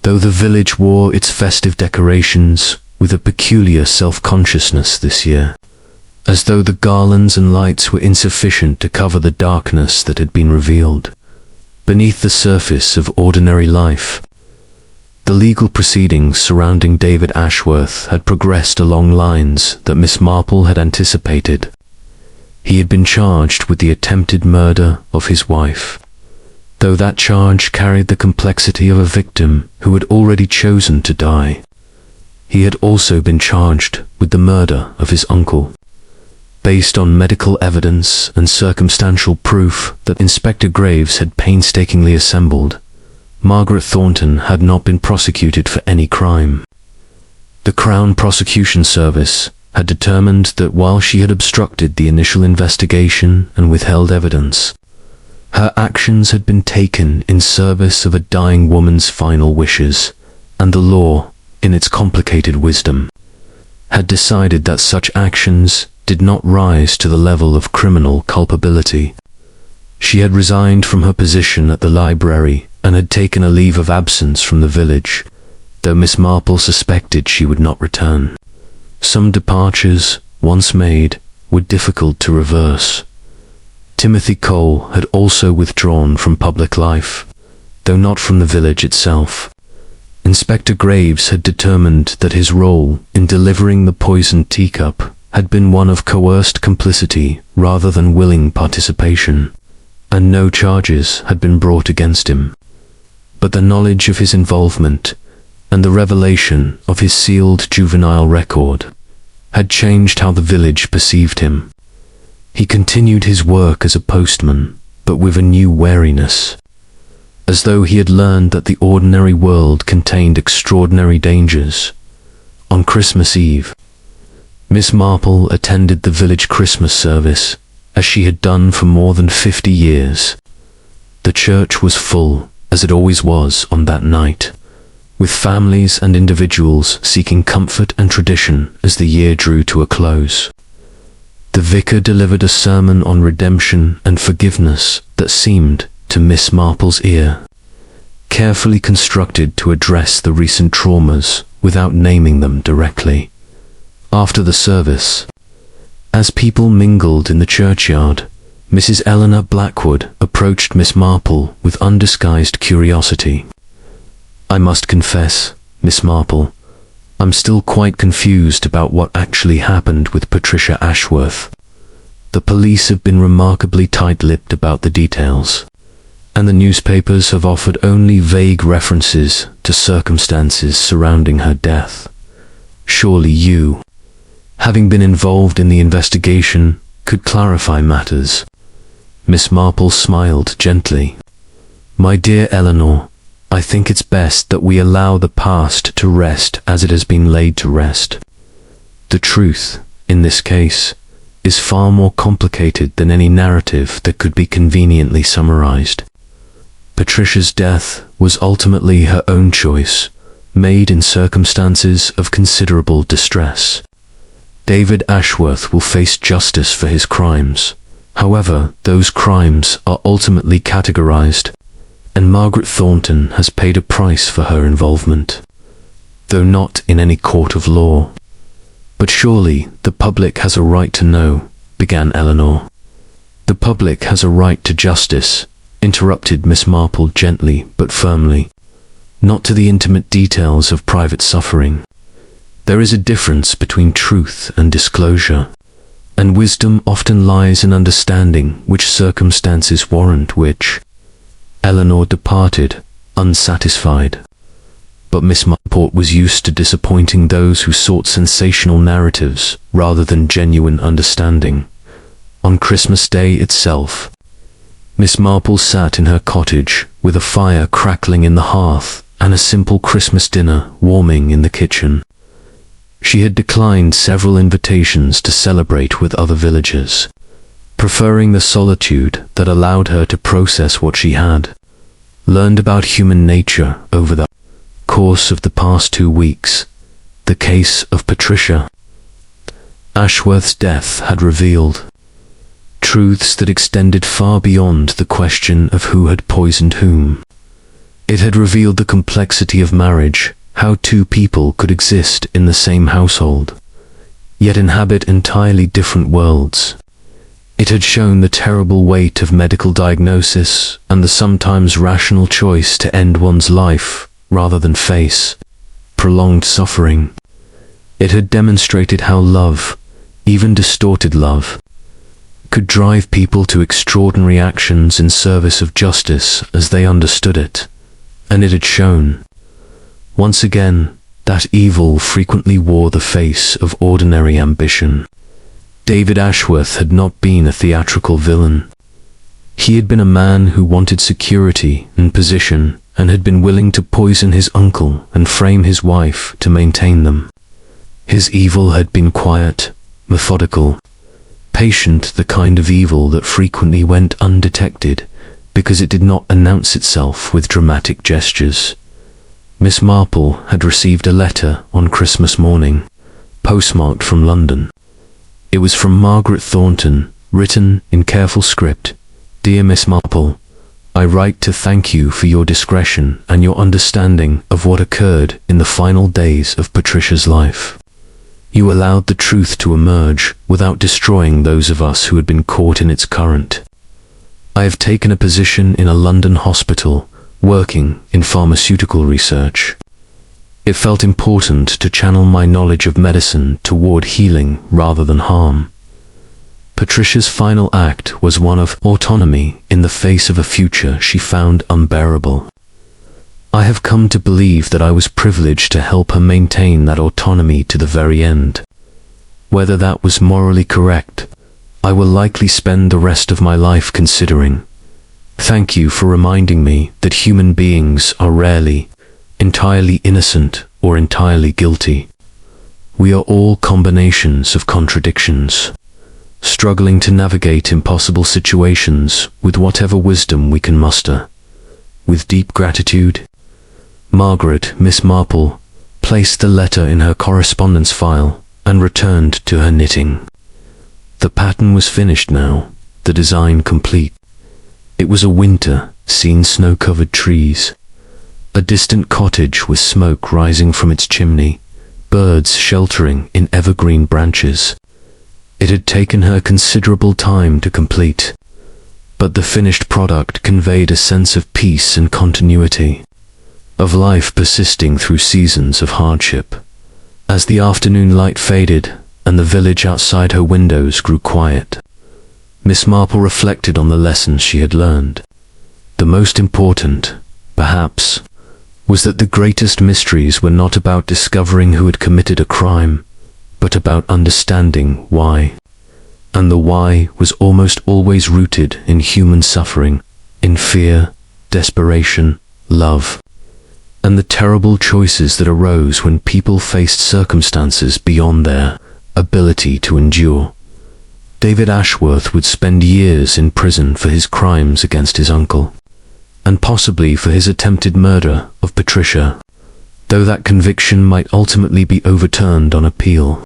Though the village wore its festive decorations with a peculiar self-consciousness this year, as though the garlands and lights were insufficient to cover the darkness that had been revealed beneath the surface of ordinary life. The legal proceedings surrounding David Ashworth had progressed along lines that Miss Marple had anticipated. He had been charged with the attempted murder of his wife, though that charge carried the complexity of a victim who had already chosen to die. He had also been charged with the murder of his uncle. Based on medical evidence and circumstantial proof that Inspector Graves had painstakingly assembled, Margaret Thornton had not been prosecuted for any crime. The Crown Prosecution Service had determined that while she had obstructed the initial investigation and withheld evidence, her actions had been taken in service of a dying woman's final wishes, and the law, in its complicated wisdom, had decided that such actions did not rise to the level of criminal culpability. She had resigned from her position at the library and had taken a leave of absence from the village, though Miss Marple suspected she would not return. Some departures, once made, were difficult to reverse. Timothy Cole had also withdrawn from public life, though not from the village itself. Inspector Graves had determined that his role in delivering the poisoned teacup had been one of coerced complicity rather than willing participation, and no charges had been brought against him. But the knowledge of his involvement and the revelation of his sealed juvenile record had changed how the village perceived him. He continued his work as a postman, but with a new wariness, as though he had learned that the ordinary world contained extraordinary dangers. On Christmas Eve, Miss Marple attended the village Christmas service, as she had done for more than 50 years. The church was full, as it always was on that night, with families and individuals seeking comfort and tradition as the year drew to a close. The vicar delivered a sermon on redemption and forgiveness that seemed, to Miss Marple's ear, carefully constructed to address the recent traumas without naming them directly. After the service, as people mingled in the churchyard, Mrs. Eleanor Blackwood approached Miss Marple with undisguised curiosity. "I must confess, Miss Marple, I'm still quite confused about what actually happened with Patricia Ashworth. The police have been remarkably tight-lipped about the details, and the newspapers have offered only vague references to circumstances surrounding her death. Surely you, having been involved in the investigation, could clarify matters." Miss Marple smiled gently. "My dear Eleanor, I think it's best that we allow the past to rest as it has been laid to rest. The truth, in this case, is far more complicated than any narrative that could be conveniently summarized. Patricia's death was ultimately her own choice, made in circumstances of considerable distress. David Ashworth will face justice for his crimes. However, those crimes are ultimately categorized, and Margaret Thornton has paid a price for her involvement, though not in any court of law. "But surely the public has a right to know," began Eleanor. "The public has a right to justice," interrupted Miss Marple gently but firmly, "not to the intimate details of private suffering. There is a difference between truth and disclosure, and wisdom often lies in understanding which circumstances warrant which." Eleanor departed, unsatisfied. But Miss Marple was used to disappointing those who sought sensational narratives rather than genuine understanding. On Christmas Day itself, Miss Marple sat in her cottage with a fire crackling in the hearth and a simple Christmas dinner warming in the kitchen. She had declined several invitations to celebrate with other villagers, preferring the solitude that allowed her to process what she had learned about human nature over the course of the past 2 weeks. The case of Patricia Ashworth's death had revealed truths that extended far beyond the question of who had poisoned whom. It had revealed the complexity of marriage, how two people could exist in the same household, yet inhabit entirely different worlds. It had shown the terrible weight of medical diagnosis and the sometimes rational choice to end one's life rather than face prolonged suffering. It had demonstrated how love, even distorted love, could drive people to extraordinary actions in service of justice as they understood it. And it had shown, once again, that evil frequently wore the face of ordinary ambition. David Ashworth had not been a theatrical villain. He had been a man who wanted security and position and had been willing to poison his uncle and frame his wife to maintain them. His evil had been quiet, methodical, patient, the kind of evil that frequently went undetected because it did not announce itself with dramatic gestures. Miss Marple had received a letter on Christmas morning, postmarked from London. It was from Margaret Thornton, written in careful script. "Dear Miss Marple, I write to thank you for your discretion and your understanding of what occurred in the final days of Patricia's life. You allowed the truth to emerge without destroying those of us who had been caught in its current. I have taken a position in a London hospital, working in pharmaceutical research. It felt important to channel my knowledge of medicine toward healing rather than harm. Patricia's final act was one of autonomy in the face of a future she found unbearable. I have come to believe that I was privileged to help her maintain that autonomy to the very end. Whether that was morally correct, I will likely spend the rest of my life considering. Thank you for reminding me that human beings are rarely entirely innocent or entirely guilty. We are all combinations of contradictions, struggling to navigate impossible situations with whatever wisdom we can muster. With deep gratitude, Margaret, Miss Marple, placed the letter in her correspondence file and returned to her knitting. The pattern was finished now, the design complete. It was a winter, seen snow-covered trees, a distant cottage with smoke rising from its chimney, birds sheltering in evergreen branches. It had taken her considerable time to complete, but the finished product conveyed a sense of peace and continuity, of life persisting through seasons of hardship. As the afternoon light faded and the village outside her windows grew quiet, Miss Marple reflected on the lessons she had learned. The most important, perhaps, was that the greatest mysteries were not about discovering who had committed a crime, but about understanding why. And the why was almost always rooted in human suffering, in fear, desperation, love, and the terrible choices that arose when people faced circumstances beyond their ability to endure. David Ashworth would spend years in prison for his crimes against his uncle, and possibly for his attempted murder of Patricia, though that conviction might ultimately be overturned on appeal.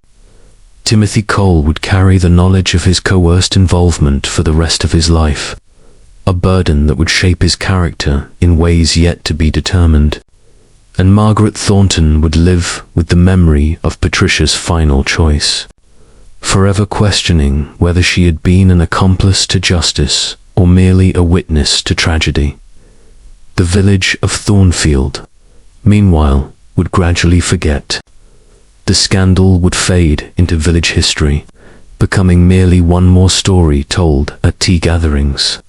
Timothy Cole would carry the knowledge of his coerced involvement for the rest of his life, a burden that would shape his character in ways yet to be determined. And Margaret Thornton would live with the memory of Patricia's final choice, forever questioning whether she had been an accomplice to justice or merely a witness to tragedy. The village of Thornfield, meanwhile, would gradually forget. The scandal would fade into village history, becoming merely one more story told at tea gatherings,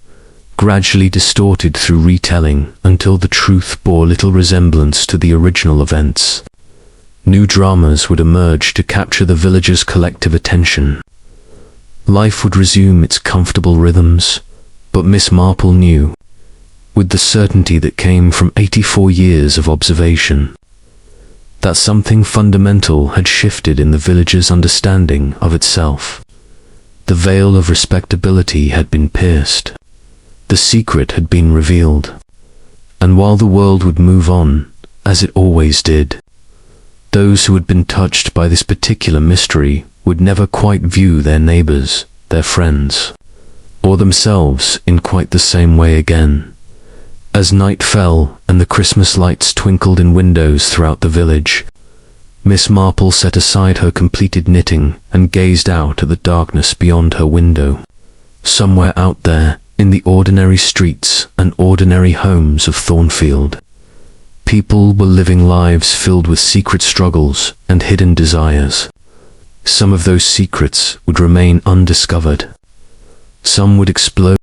gradually distorted through retelling until the truth bore little resemblance to the original events. New dramas would emerge to capture the villagers' collective attention. Life would resume its comfortable rhythms, but Miss Marple knew, with the certainty that came from 84 years of observation, that something fundamental had shifted in the village's understanding of itself. The veil of respectability had been pierced. The secret had been revealed. And while the world would move on, as it always did, those who had been touched by this particular mystery would never quite view their neighbors, their friends, or themselves in quite the same way again. As night fell and the Christmas lights twinkled in windows throughout the village, Miss Marple set aside her completed knitting and gazed out at the darkness beyond her window. Somewhere out there, in the ordinary streets and ordinary homes of Thornfield, people were living lives filled with secret struggles and hidden desires. Some of those secrets would remain undiscovered. Some would explode